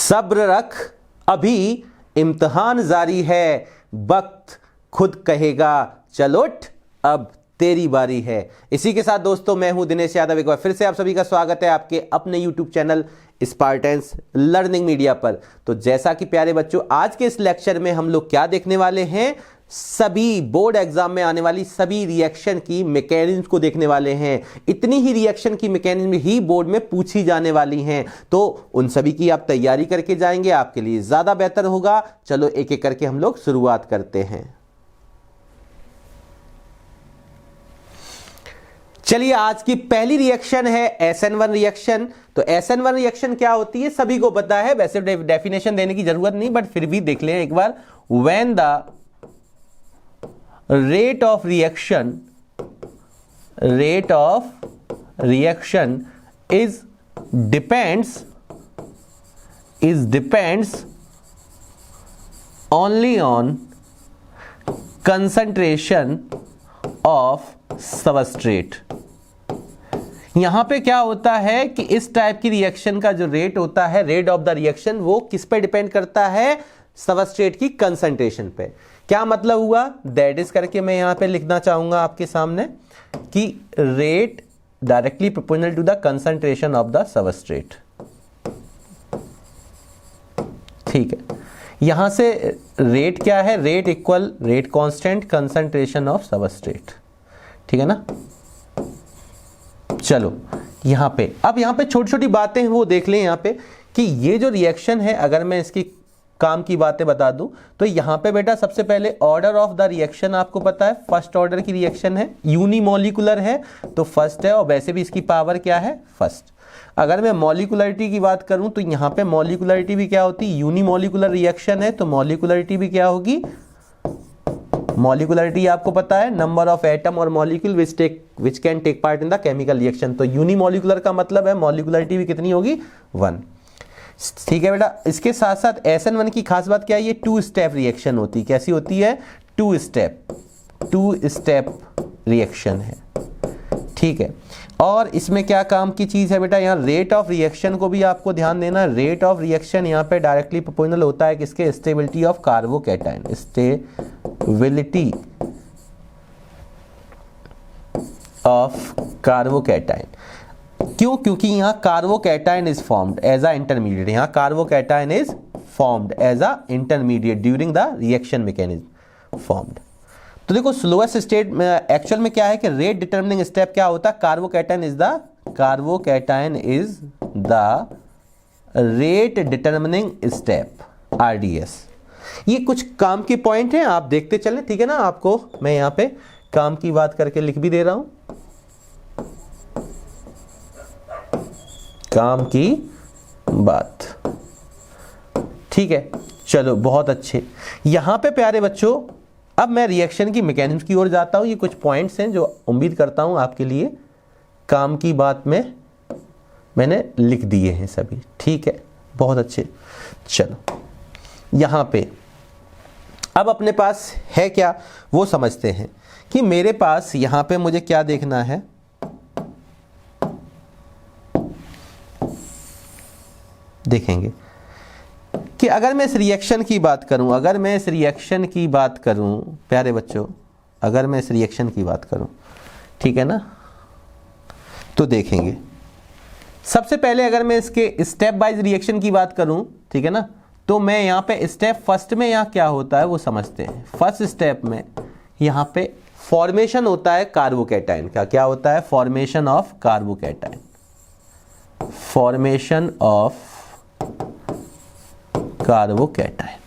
सब्र रख, अभी इम्तिहान जारी है, वक्त खुद कहेगा चल उठ, अब तेरी बारी है। इसी के साथ दोस्तों मैं हूं दिनेश यादव, एक बार फिर से आप सभी का स्वागत है आपके अपने YouTube चैनल स्पार्टेंस लर्निंग मीडिया पर। तो जैसा कि प्यारे बच्चों, आज के इस लेक्चर में हम लोग क्या देखने वाले हैं, सभी बोर्ड एग्जाम में आने वाली सभी रिएक्शन की मैकेनिज्म को देखने वाले हैं। इतनी ही रिएक्शन की मैकेनिज्म ही बोर्ड में पूछी जाने वाली हैं, तो उन सभी की आप तैयारी करके जाएंगे, आपके लिए ज्यादा बेहतर होगा। चलो एक एक करके हम लोग शुरुआत करते हैं। चलिए, आज की पहली रिएक्शन है SN1 रिएक्शन। तो SN1 रिएक्शन क्या होती है सभी को पता है, वैसे डेफिनेशन देने की जरूरत नहीं, बट फिर भी देख लें एक बार। When the rate of reaction is depends only on concentration of substrate। यहां पे क्या होता है कि इस टाइप की रिएक्शन का जो रेट होता है, रेट ऑफ द रिएक्शन, वो किस पे डिपेंड करता है, सबस्ट्रेट की कंसंट्रेशन पे। क्या मतलब हुआ, दैट इज करके मैं यहां पे लिखना चाहूंगा आपके सामने कि rate directly proportional to the concentration of the substrate. ठीक है, यहां से रेट क्या है, rate equal rate constant concentration of substrate. ठीक है ना। चलो यहां पे अब यहां पे छोटी छोटी बातें हैं वो देख लें यहां पे कि ये जो रिएक्शन है, अगर मैं इसकी काम की बातें बता दूं तो यहां पे बेटा सबसे पहले ऑर्डर ऑफ द रिएक्शन आपको पता है, फर्स्ट ऑर्डर की रिएक्शन है, यूनिमोलिकुलर है तो फर्स्ट है, और वैसे भी इसकी पावर क्या है, फर्स्ट। अगर मैं मॉलिकुलरिटी की बात करूं तो यहां पे मॉलिकुलरिटी भी क्या होती है, यूनिमोलिकुलर रिएक्शन है तो मॉलिकुलरिटी भी क्या होगी, मॉलिकुलरिटी आपको पता है नंबर ऑफ एटम और molecule which can take part in the chemical reaction. तो यूनिमोलिकुलर का मतलब है मॉलिकुलरिटी भी कितनी होगी, 1। ठीक है बेटा। इसके साथ साथ SN1 की खास बात क्या है, ये 2 स्टेप रिएक्शन होती है। कैसी होती है, 2 स्टेप रिएक्शन है। ठीक है, और इसमें क्या काम की चीज है बेटा, यहाँ रेट ऑफ रिएक्शन को भी आपको ध्यान देना। रेट ऑफ रिएक्शन यहाँ पे डायरेक्टली प्रोपोर्शनल होता है किसके, stability of carbocation, stability of carbocation. क्यों, क्योंकि यहां carbocation is formed as a intermediate, यहां carbocation is formed as a intermediate during the reaction mechanism formed. तो देखो स्लोएस्ट स्टेट में एक्चुअल में क्या है कि रेट डिटरमिनिंग स्टेप क्या होता है, carbocation is the rate determining step, RDS। ये कुछ काम के पॉइंट हैं, आप देखते चलें। ठीक है ना, आपको मैं यहां पे काम की बात करके लिख भी दे रहा हूं, काम की बात। ठीक है, चलो बहुत अच्छे। यहां पे प्यारे बच्चों अब मैं रिएक्शन की मैकेनिज्म की ओर जाता हूं। ये कुछ पॉइंट्स हैं जो उम्मीद करता हूं आपके लिए काम की बात में मैंने लिख दिए हैं सभी। ठीक है, बहुत अच्छे। चलो यहां पे अब अपने पास है क्या वो समझते हैं कि मेरे पास यहां पे मुझे क्या देखना है, देखेंगे कि अगर मैं इस रिएक्शन की बात करूं, प्यारे बच्चों, अगर मैं इस रिएक्शन की बात करूं, ठीक है ना, तो देखेंगे सबसे पहले अगर मैं इसके स्टेप वाइज रिएक्शन की बात करूं, ठीक है ना, तो मैं यहां पे स्टेप फर्स्ट में यहां क्या होता है वो समझते हैं। फर्स्ट स्टेप में यहां पे फॉर्मेशन होता है कार्बोकैटायन का। क्या होता है, formation of carbocation, formation of carbocation.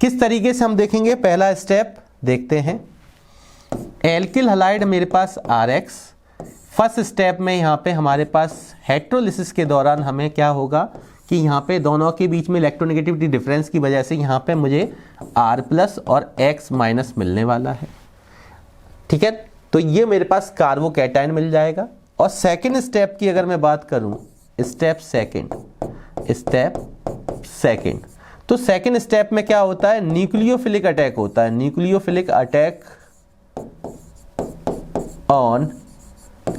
किस तरीके से हम देखेंगे, पहला स्टेप देखते हैं। एल्किल हैलाइड मेरे पास RX, फर्स्ट स्टेप में यहां पे हमारे पास हेटेरोलिसिस के दौरान हमें क्या होगा कि यहां पे दोनों के बीच में इलेक्ट्रोनेगेटिविटी डिफरेंस की वजह से यहां पे मुझे R+ और X- मिलने वाला है। ठीक है, तो ये मेरे पास कार्बोकैटायन मिल जाएगा। और सेकंड स्टेप की अगर मैं बात करूं, स्टेप सेकंड, तो सेकंड स्टेप में क्या होता है, न्यूक्लियोफिलिक अटैक होता है, न्यूक्लियोफिलिक अटैक ऑन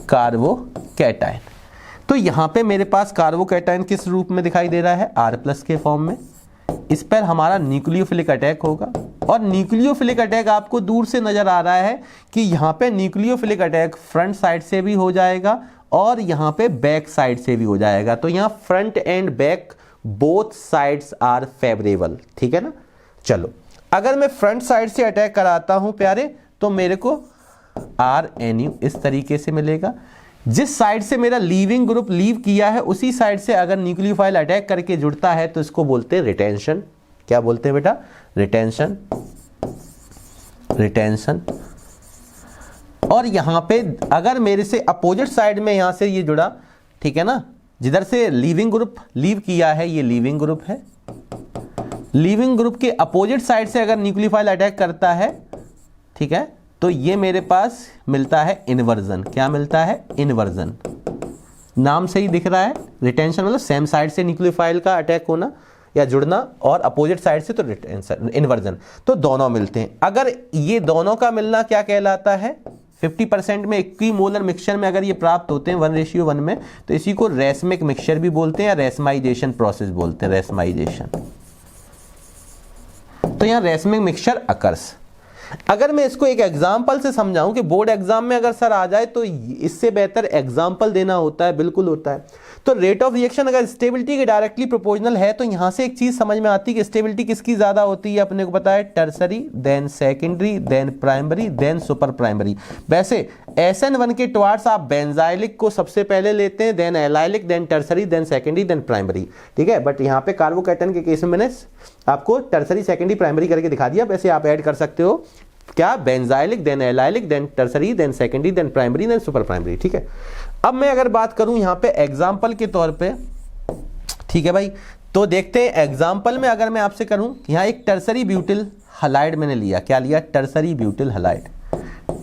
कार्बोकैटायन। तो यहां पे मेरे पास कार्बोकैटायन किस रूप में दिखाई दे रहा है, R+ के फॉर्म में। इस पर हमारा न्यूक्लियोफिलिक अटैक होगा, और न्यूक्लियोफिलिक अटैक आपको दूर से नजर आ रहा है कि यहाँ पे न्यूक्लियोफिलिक अटैक फ्रंट साइड से भी हो जाएगा और यहाँ पे बैक साइड से भी हो जाएगा। तो यहाँ front and back both sides are favourable, ठीक है ना। चलो, अगर मैं फ्रंट साइड से अटैक कराता हूं प्यारे, तो मेरे को RNU इस तरीके से मिलेगा। जिस साइड से मेरा लीविंग ग्रुप लीव किया है उसी साइड से अगर न्यूक्लियोफाइल अटैक करके जुड़ता है तो इसको बोलते हैं रिटेंशन। क्या बोलते हैं बेटा, रिटेंशन। रिटेंशन। और यहां पे अगर मेरे से अपोजिट साइड में यहां से ये जुड़ा, ठीक है ना, जिधर से लीविंग ग्रुप लीव किया है ये लीविंग ग्रुप है, लीविंग ग्रुप के अपोजिट साइड से अगर न्यूक्लियोफाइल अटैक करता है, ठीक है, तो ये मेरे पास मिलता है इन्वर्जन। क्या मिलता है, इन्वर्जन। नाम से ही दिख रहा है, रिटेंशन मतलब सेम साइड से न्यूक्लियोफाइल का अटैक होना या जुड़ना, और अपोजिट साइड से तो रिटेंशन, इन्वर्जन। तो दोनों मिलते हैं। अगर ये दोनों का मिलना क्या कहलाता है, 50% में इक्विमोलर मिक्सचर में अगर ये प्राप्त होते हैं 1:1 में, तो इसी को रेसमिक मिक्सचर भी बोलते हैं या रेसमाइजेशन प्रोसेस बोलते हैं, रेसमाइजेशन। तो यहां रेसमिक मिक्सचर अकर्स। अगर मैं इसको एक एग्जाम्पल से समझाऊं कि बोर्ड एग्जाम में अगर सर आ जाए तो इससे बेहतर एग्जाम्पल देना होता है, बिल्कुल होता है। तो रेट ऑफ रिएक्शन अगर स्टेबिलिटी के डायरेक्टली प्रोपोर्शनल है तो यहां से एक चीज समझ में आती है कि स्टेबिलिटी किसकी ज्यादा होती है, अपने को पता है tertiary, then secondary, then primary, then super primary. वैसे SN1 के टुवार्ड्स आप बेंजाइलिक को सबसे पहले लेते हैं, then allylic, then tertiary, then secondary, then primary, ठीक है। बट यहाँ पे कार्बोकैटायन के केस में मैंने आपको टर्सरी, सेकेंडरी, प्राइमरी करके दिखा दिया। वैसे आप ऐड कर सकते हो क्या, benzylic, then allylic, then tertiary, then secondary, then primary, then super primary, ठीक है। अब मैं अगर बात करूं यहां पे एग्जांपल के तौर पे, ठीक है भाई, तो देखते हैं एग्जांपल में अगर मैं आपसे करूं, यहां एक टर्सरी ब्यूटिल हलाइड मैंने लिया। क्या लिया, tertiary butyl halide.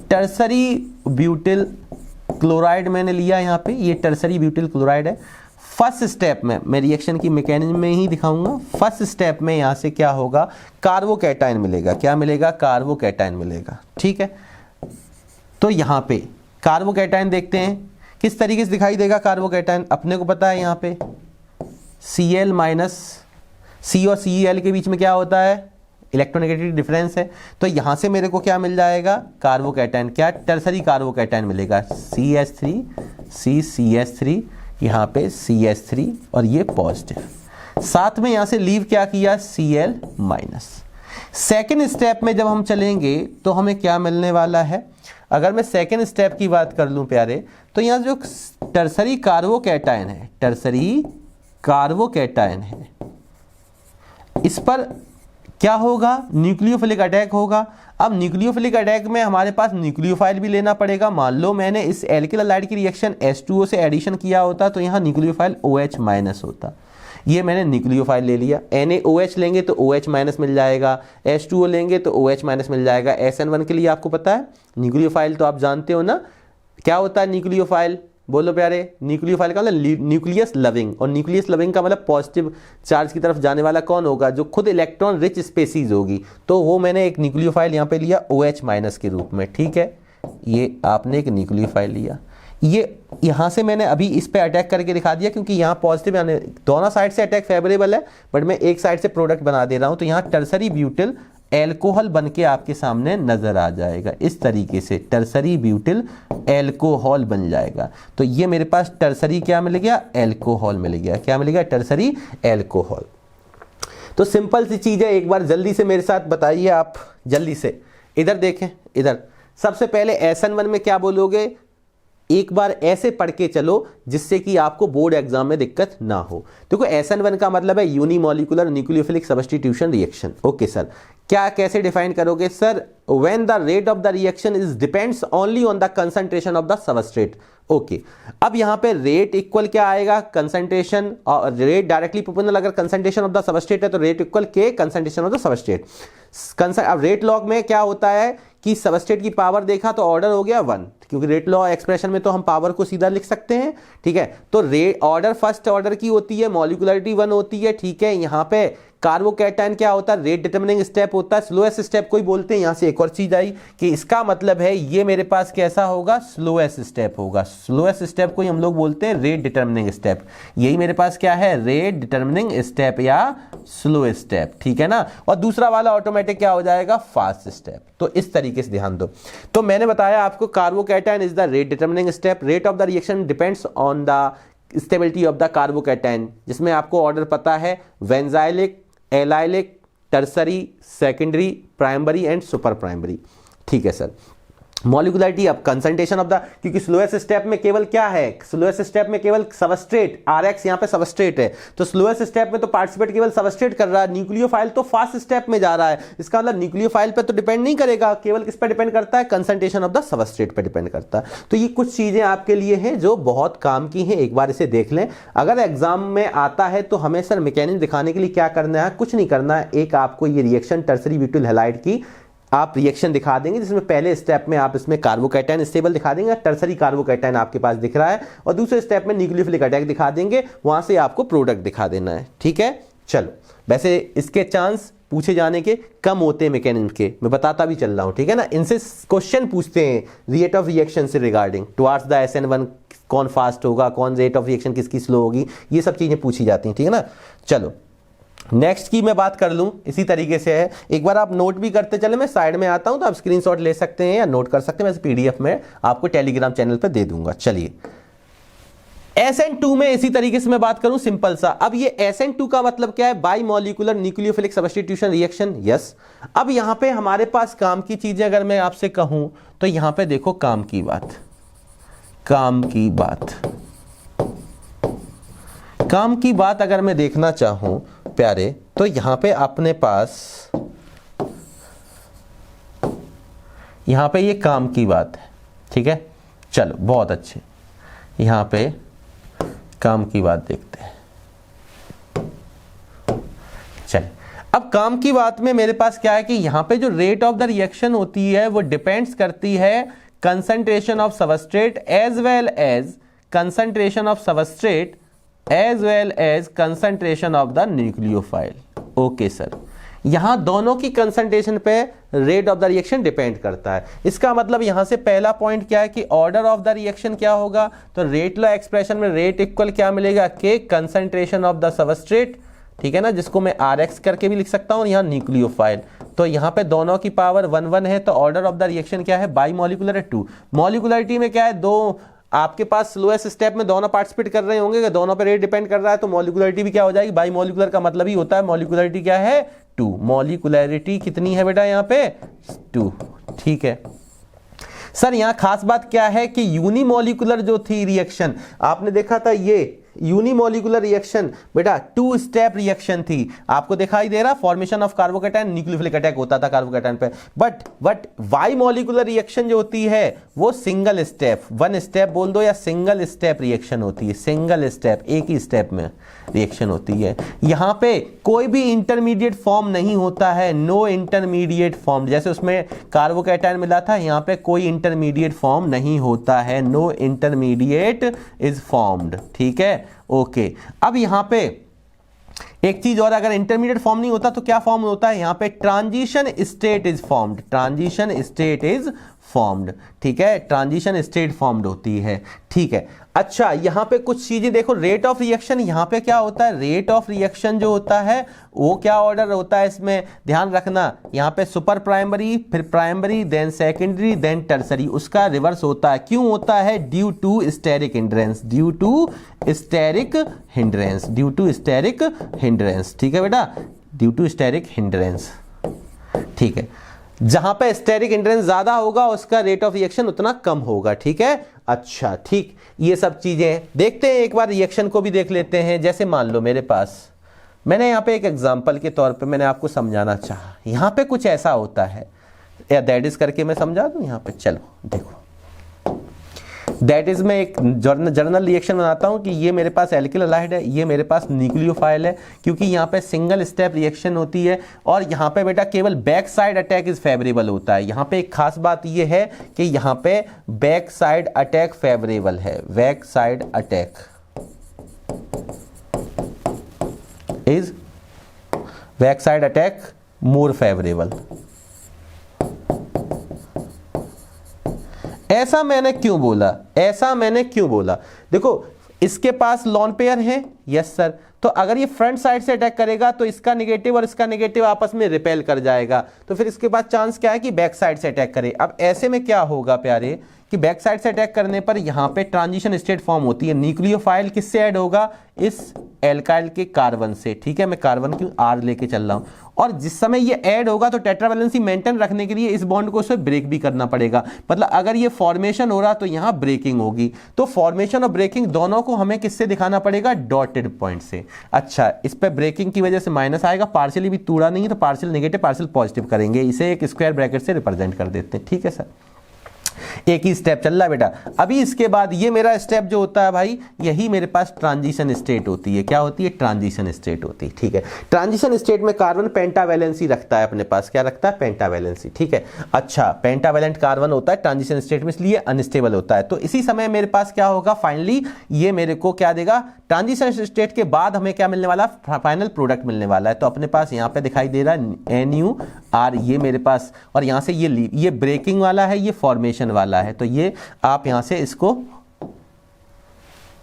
Tertiary butyl chloride मैंने लिया। यहां पे ये टर्सरी ब्यूटिल क्लोराइड है। फर्स्ट स्टेप में मैं रिएक्शन की मैकेनिज्म में ही दिखाऊंगा। फर्स्ट स्टेप में यहां से क्या होगा, कार्बोकैटायन मिलेगा। क्या मिलेगा, कार्बोकैटायन मिलेगा, ठीक है। तो यहां पे कार्बोकैटायन देखते हैं किस तरीके से दिखाई देगा कार्बोकैटायन। अपने को पता है यहां पे Cl माइनस, C और Cl के बीच में क्या होता है, इलेक्ट्रोनेगेटिव डिफरेंस है। तो यहां से मेरे को क्या मिल जाएगा, कार्बोकैटायन, क्या, टर्सरी कार्बोकैटायन मिलेगा, CH3, CCH3, यहाँ पे CH3 और ये पॉजिटिव। साथ में यहाँ से लीव क्या किया, Cl माइनस। सेकेंड स्टेप में जब हम चलेंगे तो हमें क्या मिलने वाला है, अगर मैं सेकेंड स्टेप की बात कर लूं प्यारे, तो यहाँ जो टर्सरी कार्बोकैटायन है, टर्सरी कार्बोकैटायन है, इस पर क्या होगा, न्यूक्लियोफिलिक अटैक होगा। अब न्यूक्लियोफिलिक अटैक में हमारे पास न्यूक्लियोफाइल भी लेना पड़ेगा। मान लो मैंने इस एल्किल हैलाइड की रिएक्शन H2O से एडिशन किया होता तो यहाँ न्यूक्लियोफाइल OH माइनस होता। ये मैंने न्यूक्लियोफाइल ले लिया। NaOH लेंगे तो OH माइनस मिल जाएगा, H2O लेंगे तो OH माइनस मिल जाएगा। SN1 के लिए आपको पता है न्यूक्लियोफाइल तो आप जानते हो ना, क्या होता है न्यूक्लियोफाइल, बोलो प्यारे। न्यूक्लियोफाइल का मतलब न्यूक्लियस लविंग, और न्यूक्लियस लविंग का मतलब पॉजिटिव चार्ज की तरफ जाने वाला कौन होगा, जो खुद इलेक्ट्रॉन रिच स्पेसीज होगी। तो वो मैंने एक न्यूक्लियोफाइल यहाँ पे लिया OH माइनस के रूप में, ठीक है। ये आपने एक न्यूक्लियोफाइल लिया, ये यहाँ से मैंने अभी इस पे अटैक करके दिखा दिया क्योंकि यहाँ पॉजिटिव यानी दोनों साइड से अटैक फेवरेबल है, बट मैं एक साइड से प्रोडक्ट बना दे रहा हूँ। तो यहाँ टर्सरी ब्यूटिल एल्कोहल बन के आपके सामने नजर आ जाएगा। इस तरीके से टर्सरी ब्यूटिल एल्कोहल बन जाएगा। तो ये मेरे पास टर्सरी क्या मिल गया, एल्कोहल मिल गया। क्या मिल गया, टर्सरी एल्कोहल। तो सिंपल सी चीज है, एक बार जल्दी से मेरे साथ बताइए आप, जल्दी से इधर देखें। इधर सबसे पहले SN1 में क्या बोलोगे, एक बार ऐसे पढ़ के चलो जिससे कि आपको बोर्ड एग्जाम में दिक्कत ना हो। देखो SN1 का मतलब है unimolecular nucleophilic substitution reaction. Okay sir, क्या कैसे डिफाइन करोगे sir, when the rate of the reaction is depends only on the concentration of the substrate. Okay, अब यहाँ पे रेट इक्वल क्या आएगा, कंसंट्रेशन, और रेट डायरेक्टली प्रोपोर्शनल, अगर कंसंट्रेशन ऑफ द सबस्ट्रेट है तो रेट इक्वल के कंसंट्रेशन ऑफ द सबस्ट्रेट। अब रेट लॉग में क्या होता है कि सबस्ट्रेट की पावर देखा तो ऑर्डर हो गया 1, क्योंकि रेट लॉ एक्सप्रेशन में तो हम पावर को सीधा लिख सकते हैं, ठीक है। तो ऑर्डर फर्स्ट ऑर्डर की होती है, मॉलिक्यूलरिटी 1 होती है, ठीक है। यहाँ पे कार्बोकैटायन क्या होता है, रेट डिटरमिनिंग स्टेप होता है, स्लोएस्ट स्टेप को ही बोलते हैं। यहां से एक और चीज आई कि इसका मतलब है ये मेरे पास कैसा होगा, स्लोएस्ट स्टेप होगा। स्लोएस्ट स्टेप को ही हम लोग बोलते हैं रेट डिटरमिनिंग स्टेप। यही मेरे पास क्या है, रेट डिटरमिनिंग स्टेप या स्लोएस्ट स्टेप, ठीक है ना। और दूसरा वाला ऑटोमेटिक क्या हो जाएगा, फास्ट स्टेप। तो इस तरीके से ध्यान दो। तो मैंने बताया आपको carbocation is the rate determining step, rate of the reaction depends on the stability of the carbocation, जिसमें आपको ऑर्डर पता है, benzylic, allylic, tertiary, secondary, primary and super primary, ठीक है सर। मॉलिक्यूलरिटी, अब कंसंट्रेशन ऑफ द, क्योंकि slowest step में केवल क्या है, स्लोएस्ट स्टेप में केवल सबस्ट्रेट, आरएक्स यहां पे सबस्ट्रेट है, तो स्लोएस्ट स्टेप में तो पार्टिसिपेट केवल सबस्ट्रेट कर रहा है। न्यूक्लियोफाइल तो फास्ट स्टेप में जा रहा है, इसका मतलब न्यूक्लियोफाइल पे तो डिपेंड नहीं करेगा, केवल किस पे डिपेंड करता है, कंसंट्रेशन ऑफ द सबस्ट्रेट पे डिपेंड करता है। तो ये कुछ चीजें आपके लिए हैं जो बहुत काम की हैं, एक बार इसे देख लें। अगर एग्जाम में आता है तो हमें सर मैकेनिज्म दिखाने के लिए क्या करना है, कुछ नहीं करना है, एक आपको ये रिएक्शन टर्सरी ब्यूटाइल हैलाइड की आप रिएक्शन दिखा देंगे, जिसमें पहले स्टेप में आप इसमें कार्बोकैटायन स्टेबल दिखा देंगे, टर्सरी कार्बोकैटायन आपके पास दिख रहा है, और दूसरे स्टेप में न्यूक्लियोफिलिक अटैक दिखा देंगे, वहां से आपको प्रोडक्ट दिखा देना है, ठीक है। चलो, वैसे इसके चांस पूछे जाने के कम होते हैं मैकेनिज्म के, मैं बताता भी चल रहा हूं, ठीक है ना। इनसे क्वेश्चन पूछते हैं रेट ऑफ रिएक्शन से रिगार्डिंग टुवर्ड्स द SN1, कौन फास्ट होगा, कौन रेट ऑफ रिएक्शन किसकी स्लो होगी, ये सब चीजें पूछी जाती हैं, ठीक है ना। चलो नेक्स्ट की मैं बात कर लूं, इसी तरीके से है, एक बार आप नोट भी करते चले, मैं साइड में आता हूं तो आप स्क्रीनशॉट ले सकते हैं या नोट कर सकते हैं, मैं PDF में आपको टेलीग्राम चैनल पर दे दूंगा। चलिए SN2 में इसी तरीके से मैं बात करूं, सिंपल सा। अब ये SN2 का मतलब क्या है, by molecular nucleophilic substitution reaction, yes. अब यहां पे हमारे पास काम की चीजें अगर मैं आपसे कहूं तो यहां पे देखो काम की बात, काम की बात अगर मैं देखना चाहूं प्यारे, तो यहां पे अपने पास, यहां पे ये काम की बात है, ठीक है। चलो बहुत अच्छे, यहां पे काम की बात देखते हैं। चल, अब काम की बात में मेरे पास क्या है कि यहां पे जो रेट ऑफ द रिएक्शन होती है वो डिपेंड्स करती है concentration of substrate as well as concentration of substrate as well as concentration of the nucleophile. Okay sir, यहां दोनों की कंसंट्रेशन पे rate of the reaction depend करता है। इसका मतलब यहां से पहला पॉइंट क्या है कि ऑर्डर ऑफ द रिएक्शन क्या होगा, तो रेट लॉ एक्सप्रेशन में रेट इक्वल क्या मिलेगा, के कंसंट्रेशन ऑफ द सबस्ट्रेट, ठीक है ना, जिसको मैं RX करके भी लिख सकता हूं, यहां न्यूक्लियोफाइल। तो यहां पे दोनों की पावर 1 है, तो ऑर्डर ऑफ द रिएक्शन क्या है, बाई मॉलिक्यूलर 2। मॉलिक्यूलरिटी में क्या है, दो आपके पास स्लोएस्ट स्टेप में दोनों पार्टिसिपेट कर रहे होंगे, कि दोनों पे रेट डिपेंड कर रहा है, तो मॉलिक्यूलरिटी भी क्या हो जाएगी, बाई मॉलिक्यूलर का मतलब ही होता है मॉलिक्यूलरिटी क्या है, 2। मॉलिक्यूलरिटी कितनी है बेटा यहाँ पे, 2, ठीक है। सर यहाँ खास बात क्या है कि यूनिमॉलिक्यूलर जो थी रिएक्शन, आपने देखा था ये यूनिमॉलिक्यूलर रिएक्शन बेटा 2 स्टेप रिएक्शन थी, आपको दिखाई दे रहा, formation of carbocation, nucleophilic attack होता था कार्बोकैटायन पे। बट बाई मॉलिक्यूलर रिएक्शन जो होती है वो सिंगल स्टेप, 1 स्टेप बोल दो या सिंगल स्टेप रिएक्शन होती है, सिंगल स्टेप, एक ही स्टेप में रिएक्शन होती है। यहां पे कोई भी इंटरमीडिएट फॉर्म नहीं होता है, नो इंटरमीडिएट फॉर्म, जैसे उसमें कार्बोकैटायन मिला था, यहां पे कोई इंटरमीडिएट फॉर्म नहीं होता है, नो इंटरमीडिएट इज फॉर्म्ड, ठीक है। ओके, अब यहां पे एक चीज और, अगर इंटरमीडिएट फॉर्म नहीं होता तो क्या फॉर्म होता है, यहां पे transition state is formed, transition state is formed, ठीक है, ट्रांजिशन स्टेट फॉर्म्ड होती है, ठीक है। अच्छा, यहां पे कुछ चीजें देखो, रेट ऑफ रिएक्शन यहां पे क्या होता है, रेट ऑफ रिएक्शन जो होता है वो क्या ऑर्डर होता है, इसमें ध्यान रखना, यहां पे सुपर प्राइमरी, फिर primary, then secondary, then tertiary, उसका रिवर्स होता है। क्यों होता है, due to steric hindrance, due to steric hindrance, due to steric hindrance, ठीक है बेटा, ड्यू टू स्टेरिक हिंड्रेंस, ठीक है। जहां पे स्टेरिक हिंड्रेंस ज्यादा होगा उसका रेट ऑफ रिएक्शन उतना कम होगा, ठीक है। अच्छा ठीक, ये सब चीजें देखते हैं, एक बार रिएक्शन को भी देख लेते हैं। जैसे मान लो मेरे पास, मैंने यहाँ पे एक एग्जांपल के तौर पे मैंने आपको समझाना चाहा, यहाँ पे कुछ ऐसा होता है, या दैट इज करके मैं समझा दूं यहाँ पे। चलो देखो, दैट इज मैं एक जर्नल रिएक्शन बनाता हूं कि ये मेरे पास एल्किल हैलाइड है, ये मेरे पास न्यूक्लियोफाइल है, क्योंकि यहाँ पे सिंगल स्टेप रिएक्शन होती है और यहाँ पे बेटा केवल back side attack is favourable होता है। यहाँ पे एक खास बात ये है कि यहाँ पे बैक साइड अटैक फेवरेबल है, back side attack is back side attack more favourable. ऐसा मैंने क्यों बोला, ऐसा मैंने क्यों बोला? देखो इसके पास लॉन पेयर है, यस सर, तो अगर ये फ्रंट साइड से अटैक करेगा तो इसका नेगेटिव और इसका नेगेटिव आपस में रिपेल कर जाएगा, तो फिर इसके बाद चांस क्या है कि बैक साइड से अटैक करे। अब ऐसे में क्या होगा प्यारे कि बैक साइड से अटैक करने पर यहां पे ट्रांजिशन स्टेट फॉर्म होती है। न्यूक्लियोफाइल किससे ऐड होगा? इस एल्काइल के कार्बन से, ठीक है, मैं कार्बन की आर लेके चल रहा हूं, और जिस समय ये ऐड होगा तो टेट्रावैलेंसी मेंटेन रखने के लिए इस बॉन्ड को उसे ब्रेक भी करना पड़ेगा। मतलब अगर ये फॉर्मेशन हो रहा तो यहां ब्रेकिंग होगी, तो फॉर्मेशन और ब्रेकिंग दोनों को हमें किससे दिखाना पड़ेगा? डॉटेड पॉइंट से। अच्छा, इस पे ब्रेकिंग की वजह से माइनस आएगा, पार्शियली भी तोड़ा नहीं है तो पार्शियल नेगेटिव पार्शियल पॉजिटिव करेंगे, इसे एक स्क्वायर ब्रैकेट से रिप्रेजेंट कर देते हैं, ठीक है सर। एक ही स्टेप चल रहा है बेटा। अभी इसके बाद ये मेरा स्टेप जो होता है भाई, यही मेरे पास ट्रांजिशन स्टेट होती है। क्या होती है? ट्रांजिशन स्टेट होती है, ठीक है। ट्रांजिशन स्टेट में कार्बन पेंटावैलेंसी रखता है अपने पास, क्या रखता है? पेंटावैलेंसी, ठीक है। अच्छा, पेंटावैलेंट कार्बन होता है ट्रांजिशन स्टेट में, इसलिए अनस्टेबल होता है। तो इसी समय मेरे पास क्या होगा? फाइनली ये मेरे को क्या देगा? ट्रांजिशन स्टेट के बाद हमें क्या मिलने वाला? फाइनल प्रोडक्ट मिलने वाला है। तो अपने पास यहाँ पे दिखाई दे रहा है NuR, ये मेरे पास, और यहाँ से ये ब्रेकिंग वाला है, ये फॉर्मेशन वाला है। तो ये आप यहां से इसको,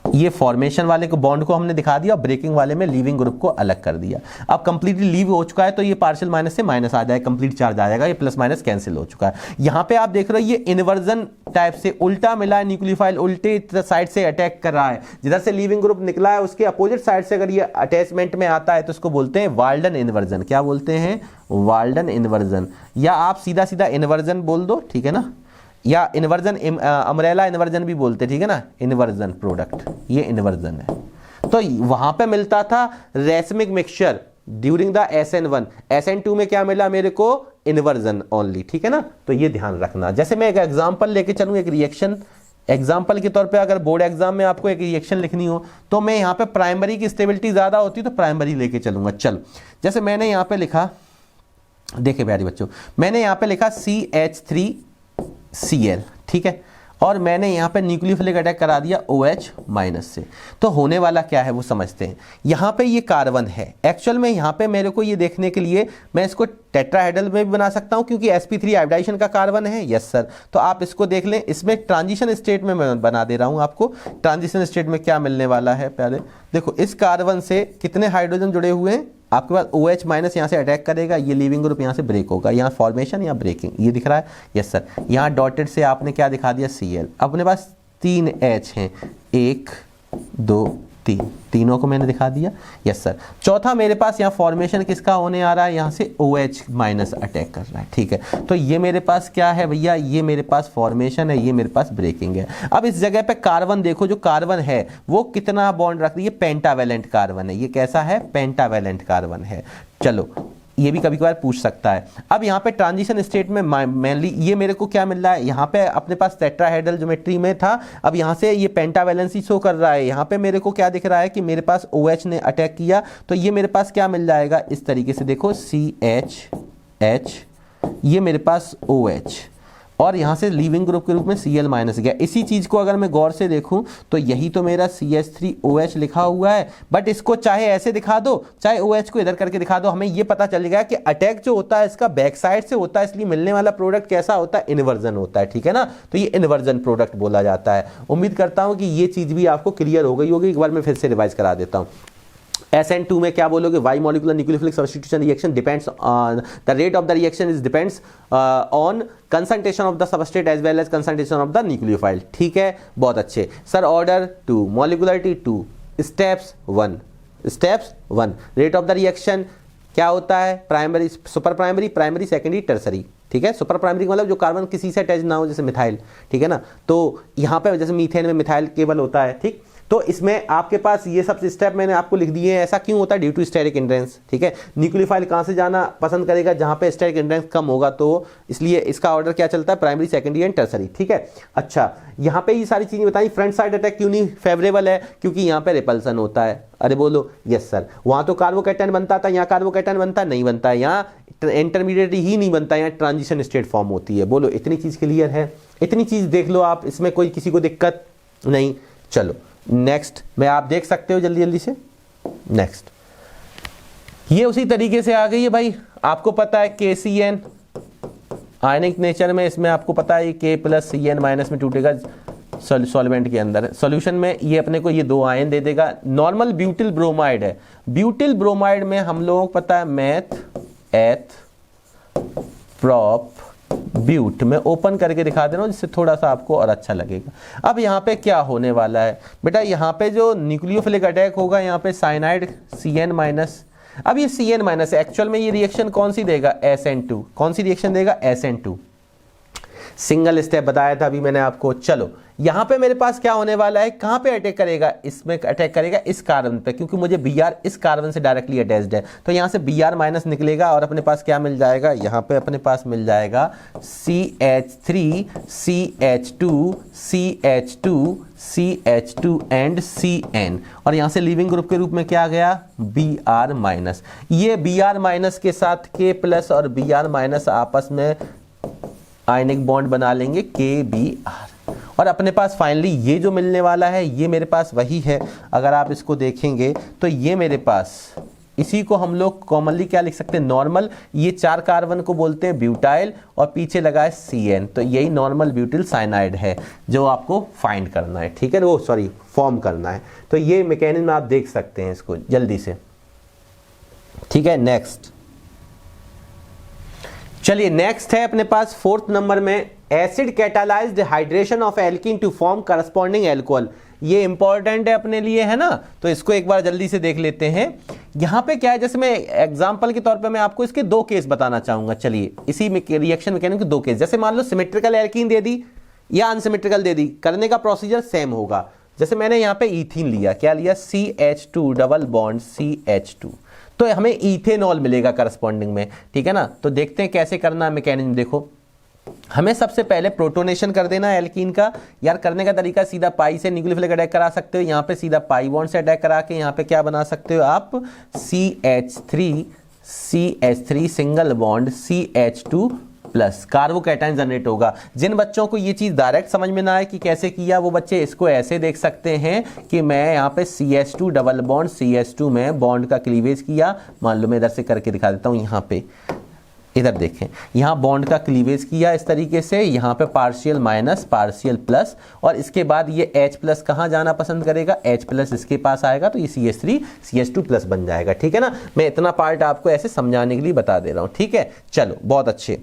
ये फॉर्मेशन वाले को बॉन्ड को हमने दिखा दिया, ब्रेकिंग वाले में लीविंग ग्रुप को अलग कर दिया। अब कंप्लीटली लीव हो चुका है तो ये पार्शियल माइनस से माइनस आ जाएगा, कंप्लीट चार्ज आ जाएगा, ये प्लस माइनस कैंसिल हो चुका है। यहां पे आप देख रहे हो ये इन्वर्जन टाइप से उल्टा मिला है, न्यूक्लियोफाइल उल्टे साइड से अटैक कर रहा है। जिधर से लीविंग ग्रुप निकला है उसके अपोजिट साइड से अगर ये अटैचमेंट में आता है तो इसको बोलते हैं वाल्डन इन्वर्जन। क्या बोलते हैं? वाल्डन इन्वर्जन, या आप सीधा सीधा इन्वर्जन बोल दो, ठीक है ना, या इन्वर्जन, अम्ब्रेला इन्वर्जन भी बोलते, ठीक है ना, इन्वर्जन प्रोडक्ट, ये इन्वर्जन है। तो वहां पे मिलता था racemic mixture during the SN1, SN2 में क्या मिला मेरे को? इन्वर्जन ओनली, ठीक है ना। तो ये ध्यान रखना। जैसे मैं एक एग्जांपल लेके चलूं, एक रिएक्शन एग्जाम्पल के तौर पे, अगर बोर्ड एग्जाम में आपको एक रिएक्शन लिखनी हो तो मैं यहाँ पे प्राइमरी की स्टेबिलिटी ज्यादा होती तो प्राइमरी लेके चलूंगा। चल, जैसे मैंने यहाँ पे लिखा, देखे प्यारे बच्चों, मैंने यहाँ पे लिखा CH3Cl, ठीक है, और मैंने यहाँ पे न्यूक्लियोफिलिक अटैक करा दिया OH माइनस से। तो होने वाला क्या है वो समझते हैं। यहाँ पे ये कार्बन है, एक्चुअल में यहाँ पे मेरे को ये देखने के लिए मैं इसको टेट्राहेड्रल में भी बना सकता हूँ क्योंकि sp3 आयोडाइजेशन का कार्बन है, यस सर। तो आप इसको देख लें, इसमें ट्रांजिशन स्टेट में मैं बना दे रहा हूँ आपको। ट्रांजिशन स्टेट में क्या मिलने वाला है प्यारे, देखो इस कार्बन से कितने हाइड्रोजन जुड़े हुए हैं, आपके पास OH माइनस यहाँ से अटैक करेगा, ये लीविंग ग्रुप यहाँ से ब्रेक होगा, यहाँ फॉर्मेशन या ब्रेकिंग, ये दिख रहा है, यस सर। यहाँ डॉटेड से आपने क्या दिखा दिया? Cl। अपने पास 3 H हैं, 1 2 3, तीनों को मैंने दिखा दिया, यस सर। चौथा मेरे पास यहाँ फॉर्मेशन किसका होने आ रहा है? यहाँ से OH माइनस अटैक कर रहा है, ठीक है। तो ये मेरे पास क्या है भैया? ये मेरे पास फॉर्मेशन है, ये मेरे पास ब्रेकिंग है। अब इस जगह पे कार्बन देखो, जो कार्बन है वो कितना बॉन्ड रखती है? पेंटावैलेंट कार्बन है। ये कैसा है? पेंटावैलेंट कार्बन है। चलो, ये भी कभी कभार पूछ सकता है। अब यहाँ पे ट्रांजिशन स्टेट में मेनली ये मेरे को क्या मिल रहा है? यहाँ पे अपने पास टेट्राहेड्रल ज्योमेट्री में था, अब यहाँ से ये पेंटावैलेंसी शो कर रहा है। यहाँ पे मेरे को क्या दिख रहा है कि मेरे पास OH ने अटैक किया, तो ये मेरे पास क्या मिल जाएगा? इस तरीके से देखो, CH, ये मेरे पास OH, और यहाँ से लीविंग ग्रुप के रूप में Cl माइनस गया। इसी चीज को अगर मैं गौर से देखूं तो यही तो मेरा CH3OH लिखा हुआ है, बट इसको चाहे ऐसे दिखा दो चाहे OH को इधर करके दिखा दो, हमें ये पता चलेगा कि अटैक जो होता है इसका बैक साइड से होता है, इसलिए मिलने वाला प्रोडक्ट कैसा होता है? इन्वर्जन होता है, ठीक है ना। तो ये इन्वर्जन प्रोडक्ट बोला जाता है। उम्मीद करता हूं कि ये चीज भी आपको क्लियर हो गई होगी। एक बार मैं फिर से रिवाइज करा देता हूँ। SN2 में क्या बोलोगे? Y molecular nucleophilic substitution reaction depends on the rate of the reaction is depends on concentration of the substrate as well as concentration of the nucleophile, ठीक है, बहुत अच्छे sir. Order 2, molecularity 2, steps 1, rate of the reaction क्या होता है? Primary, super primary, primary, secondary, tertiary, ठीक है। Super primary मतलब जो कार्बन किसी से अटैच ना हो, जैसे मिथाइल, ठीक है ना। तो यहाँ पे जैसे मीथेन में मिथाइल केवल होता है, ठीक। तो इसमें आपके पास ये सब स्टेप मैंने आपको लिख दिए हैं। ऐसा क्यों होता है? Due to steric hindrance. ठीक है, न्यूक्लियोफाइल कहाँ से जाना पसंद करेगा? जहाँ पे स्टेरिक हिंड्रेंस कम होगा, तो इसलिए इसका ऑर्डर क्या चलता है? Primary, secondary and tertiary. ठीक है, अच्छा यहाँ पे ये सारी चीजें बताई। फ्रंट साइड अटैक क्यों नहीं फेवरेबल है? क्योंकि यहाँ पे रिपल्सन होता है। अरे बोलो यस सर। वहां तो कार्बोकैटायन बनता था, यहाँ कार्बोकैटायन बनता नहीं बनता है, यहाँ इंटरमीडिएट ही नहीं बनता, यहाँ ट्रांजिशन स्टेट फॉर्म होती है। बोलो इतनी चीज क्लियर है? इतनी चीज देख लो आप, इसमें कोई किसी को दिक्कत नहीं। चलो नेक्स्ट में आप देख सकते हो जल्दी जल्दी से। नेक्स्ट ये उसी तरीके से आ गई है भाई। आपको पता है KCN आयनिक नेचर में, इसमें आपको पता है K प्लस CN माइनस में टूटेगा सॉल्वेंट के अंदर। सॉल्यूशन में ये अपने को ये 2 आयन दे देगा। नॉर्मल ब्यूटिल ब्रोमाइड है। ब्यूटिल ब्रोमाइड में हम लोगों को पता है मैथ, एथ, प्रॉप, ब्यूट। मैं ओपन करके दिखा दे रहा हूं जिससे थोड़ा सा आपको और अच्छा लगेगा। अब यहाँ पे क्या होने वाला है बेटा? यहाँ पे जो न्यूक्लियोफिलिक अटैक होगा, यहाँ पे साइनाइड CN माइनस। अब ये CN माइनस एक्चुअल में ये रिएक्शन कौन सी देगा? SN2। कौन सी रिएक्शन देगा? SN2। सिंगल स्टेप बताया था अभी मैंने आपको। चलो यहां पे मेरे पास क्या होने वाला है? कहां पे अटैक करेगा? इसमें अटैक करेगा इस कार्बन पे, क्योंकि मुझे Br इस कार्बन से डायरेक्टली अटैच्ड है। तो यहां से Br माइनस निकलेगा और अपने पास क्या मिल जाएगा? यहां पे अपने पास मिल जाएगा CH3 CH2 CH2 CH2 and CN। और यहां से लीविंग ग्रुप के रूप में क्या गया? Br minus. ये Br माइनस के साथ K प्लस और Br माइनस आपस में आयनिक बॉन्ड बना लेंगे KBr। और अपने पास फाइनली ये जो मिलने वाला है ये मेरे पास वही है। अगर आप इसको देखेंगे तो ये मेरे पास, इसी को हम लोग कॉमनली क्या लिख सकते हैं? नॉर्मल। ये 4 कार्बन को बोलते हैं ब्यूटाइल और पीछे लगा है CN, तो यही नॉर्मल ब्यूटिल साइनाइड है जो आपको फाइंड करना है। ठीक है, वो सॉरी फॉर्म करना है। तो ये मैकेनिज्म आप देख सकते हैं इसको जल्दी से। ठीक है, नेक्स्ट चलिए नेक्स्ट है अपने पास 4th नंबर में acid catalysed hydration of alkene to form corresponding alcohol. ये इंपॉर्टेंट है अपने लिए, है ना? तो इसको एक बार जल्दी से देख लेते हैं। यहां पे क्या है, जैसे मैं एग्जांपल के तौर पे मैं आपको इसके 2 केस बताना चाहूंगा। चलिए इसी में रिएक्शन मैकेनिज्म के 2 केस। जैसे मान लो सिमेट्रिकल एल्कीन दे दी या अनसिमेट्रिकल दे दी, करने का प्रोसीजर सेम होगा। जैसे मैंने यहाँ पे ईथीन लिया, क्या लिया? CH2 डबल बॉन्ड CH2, तो हमें इथेनॉल मिलेगा करस्पॉन्डिंग में। ठीक है ना? तो देखते हैं कैसे करना है मैकेनिज्म। देखो हमें सबसे पहले प्रोटोनेशन कर देना है एल्कीन का। यार करने का तरीका सीधा पाई से न्यूक्लियोफिलिक अटैक करा सकते हो। यहाँ पे सीधा पाई बॉन्ड से अटैक करा के यहाँ पे क्या बना सकते हो आप? CH3 single bond CH2 plus carbocation generate होगा। जिन बच्चों को ये चीज डायरेक्ट समझ में ना आए कि कैसे किया, वो बच्चे इसको ऐसे देख सकते हैं कि मैं यहाँ पे CH2 डबल बॉन्ड CH2 में बॉन्ड का क्लीवेज किया। मान लो मैं इधर से करके दिखा देता हूँ। यहाँ पे इधर देखें, यहाँ बॉन्ड का क्लीवेज किया इस तरीके से, यहाँ पे पार्शियल माइनस पार्शियल प्लस, और इसके बाद ये H प्लस कहाँ जाना पसंद करेगा? H प्लस इसके पास आएगा तो ये CH3 CH2 प्लस बन जाएगा। ठीक है ना? मैं इतना पार्ट आपको ऐसे समझाने के लिए बता दे रहा हूँ। ठीक है, चलो बहुत अच्छे।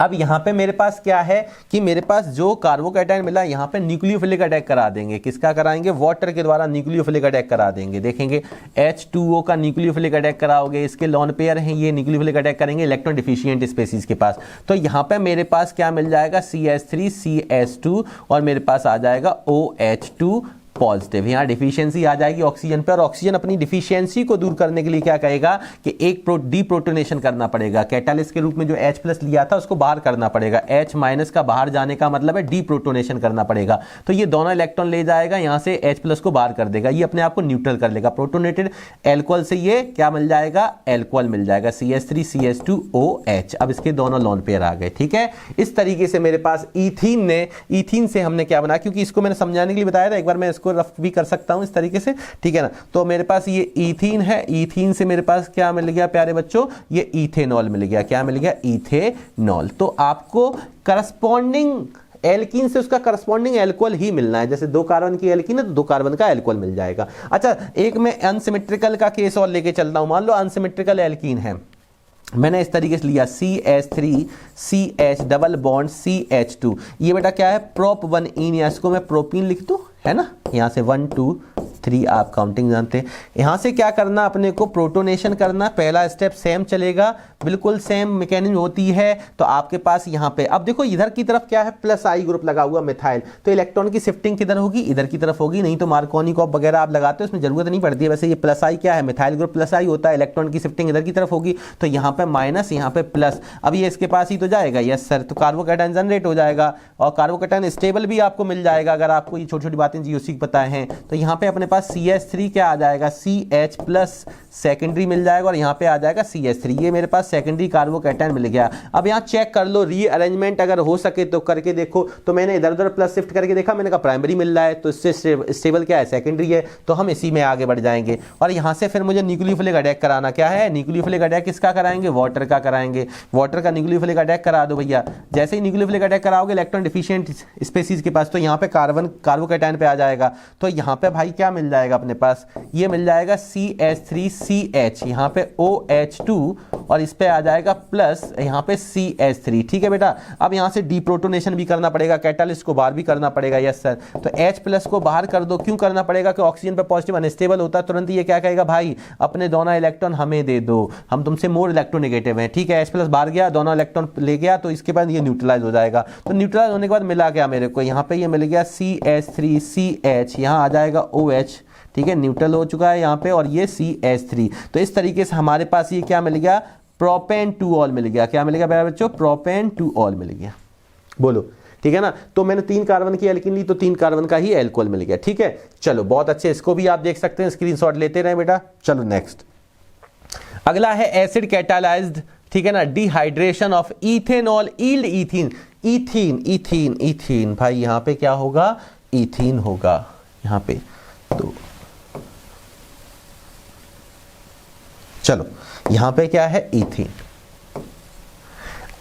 अब यहाँ पे मेरे पास क्या है कि मेरे पास जो कार्बोकैटायन मिला यहाँ पे न्यूक्लियोफिलिक अटैक करा देंगे। किसका कराएंगे? वाटर के द्वारा न्यूक्लियोफिलिक अटैक करा देंगे। देखेंगे H2O का न्यूक्लियोफिलिक अटैक कराओगे, इसके लॉन पेयर हैं ये, न्यूक्लियोफिलिक अटैक करेंगे इलेक्ट्रॉन डिफिशिएंट स्पेसीज के पास। तो यहाँ पे मेरे पास क्या मिल जाएगा? CH3 CH2 और मेरे पास आ जाएगा OH2 पॉजिटिव। यहाँ डिफिशियंसी आ जाएगी ऑक्सीजन पे, और ऑक्सीजन अपनी डिफिशियंसी को दूर करने के लिए क्या कहेगा कि एक डीप्रोटोनेशन करना पड़ेगा। कैटालिस्ट के रूप में जो H प्लस लिया था उसको बाहर करना पड़ेगा। H माइनस का बाहर जाने का मतलब है डीप्रोटोनेशन करना पड़ेगा। तो ये दोनों इलेक्ट्रॉन ले जाएगा, यहाँ से H प्लस को बाहर कर देगा, ये अपने आप को न्यूट्रल कर लेगा। प्रोटोनेटेड एल्कोहल से ये क्या मिल जाएगा? एल्कोहल मिल जाएगा CH3 CH2OH। अब इसके दोनों लोन पेयर आ गए। ठीक है, इस तरीके से मेरे पास ईथीन से हमने क्या बनाया, क्योंकि इसको मैंने समझाने के लिए बताया था, एक बार मैं इसको रफ भी कर सकता हूं इस तरीके से। ठीक है ना? तो मेरे पास ये ईथीन है, ईथीन से मेरे पास क्या मिल गया प्यारे बच्चों? ये इथेनॉल मिल गया। क्या मिल गया? इथेनॉल। तो आपको करस्पॉन्डिंग एल्कीन से उसका करस्पॉन्डिंग एल्कोहल ही मिलना है। जैसे 2 कार्बन की एल्कीन है तो 2 कार्बन का एल्कोहल मिल जाएगा। अच्छा, एक मैं अनसिमेट्रिकल का केस और लेके चलता हूं। मान लो अनसिमेट्रिकल एल्कीन है, मैंने इस तरीके से लिया CH3 CH double bond CH2। ये बेटा क्या है? प्रोप 1 इन, या इसको मैं प्रोपीन लिख दूं, है ना? यहां से 1 2 3 आप काउंटिंग जानते हैं। यहाँ से क्या करना अपने को, प्रोटोनेशन करना, पहला स्टेप सेम चलेगा, बिल्कुल सेम मैकेनिज्म होती है। तो आपके पास यहाँ पे अब देखो इधर की तरफ क्या है, प्लस आई ग्रुप लगा हुआ मिथाइल, तो इलेक्ट्रॉन की शिफ्टिंग किधर होगी, इधर की तरफ होगी। नहीं तो मार्कोनिकॉफ वगैरह आप लगाते हो उसमें जरूरत नहीं पड़ती है। वैसे ये प्लस आई क्या है, मिथाइल ग्रुप प्लस आई होता है, इलेक्ट्रॉन की शिफ्टिंग इधर की तरफ होगी, तो यहाँ पे माइनस यहाँ पे प्लस। अब ये इसके पास ही तो जाएगा, यस सर, तो कार्बोकैटायन जनरेट हो जाएगा और कार्बोकैटायन स्टेबल भी आपको मिल जाएगा अगर आपको ये छोटी छोटी बातें जीओसी की पता है। तो यहाँ पे अपने पास CH3 क्या आ जाएगा, CH प्लस सेकेंडरी मिल जाएगा और यहाँ पे आ जाएगा CH3। ये मेरे पास सेकेंडरी कार्बोकैटायन मिल गया। अब यहाँ चेक कर लो, रीअरेंजमेंट अगर हो सके तो करके देखो। तो मैंने इधर उधर प्लस शिफ्ट करके देखा, मैंने कहा प्राइमरी मिल रहा है, तो इससे स्टेबल क्या है, सेकेंडरी है, तो हम इसी में आगे बढ़ जाएंगे। और यहाँ से फिर मुझे न्यूक्लियोफिलिक अटैक कराना, क्या है न्यूक्लियोफिलिक अटैक किसका कराएंगे, वाटर का कराएंगे। वाटर का न्यूक्लियोफिलिक अटैक करा दो भैया। जैसे ही न्यूक्लियोफिलिक अटैक कराओगे इलेक्ट्रॉन डिफिशिएंट स्पीशीज के पास, तो यहाँ पे कार्बोकैटायन पे आ जाएगा। तो यहाँ पे भाई क्या मिल जाएगा अपने पास, ये मिल जाएगा CH3CH, यहाँ पे OH2 और इस पे आ जाएगा प्लस यहाँ पे CH3। ठीक है बेटा। अब यहाँ से डीप्रोटोनेशन भी करना पड़ेगा, कैटालिस्ट को बाहर भी करना पड़ेगा, यस सर। तो H प्लस को बाहर कर दो, क्यों करना पड़ेगा कि ऑक्सीजन पे पॉजिटिव अनस्टेबल होता है, तुरंत ये क्या कहेगा, भाई अपने दोनों इलेक्ट्रॉन हमें दे दो, हम तुमसे मोर इलेक्ट्रोनेगेटिव हैं। ठीक है, H प्लस बाहर गया, दोनों इलेक्ट्रॉन ले गया, तो इसके बाद ये न्यूट्रलाइज हो जाएगा। तो न्यूट्रलाइज होने के बाद मिला क्या मेरे को, यहाँ पे ये मिल गया CH3CH, यहाँ आ जाएगा OH। ठीक है, न्यूट्रल हो चुका है यहाँ पे, और ये CH3। तो इस तरीके से हमारे पास ये क्या मिल गया, प्रोपेन टू ऑल मिल गया। क्या मिल गया मेरे बच्चों, प्रोपेन टू ऑल मिल गया। बोलो ठीक है ना। तो मैंने 3 कार्बन की एल्कीन ली, तो 3 कार्बन का ही एल्कोहल मिल गया। ठीक है, चलो बहुत अच्छे, इसको भी आप देख सकते हैं, स्क्रीनशॉट लेते रहे बेटा। चलो नेक्स्ट, अगला है एसिड कैटालाइज्ड, ठीक है ना, dehydration of ethanol yield ethene. Ethene ethene ethene, भाई यहाँ पे क्या होगा, इथीन होगा यहाँ पे। तो चलो यहां पे क्या है, इथीन।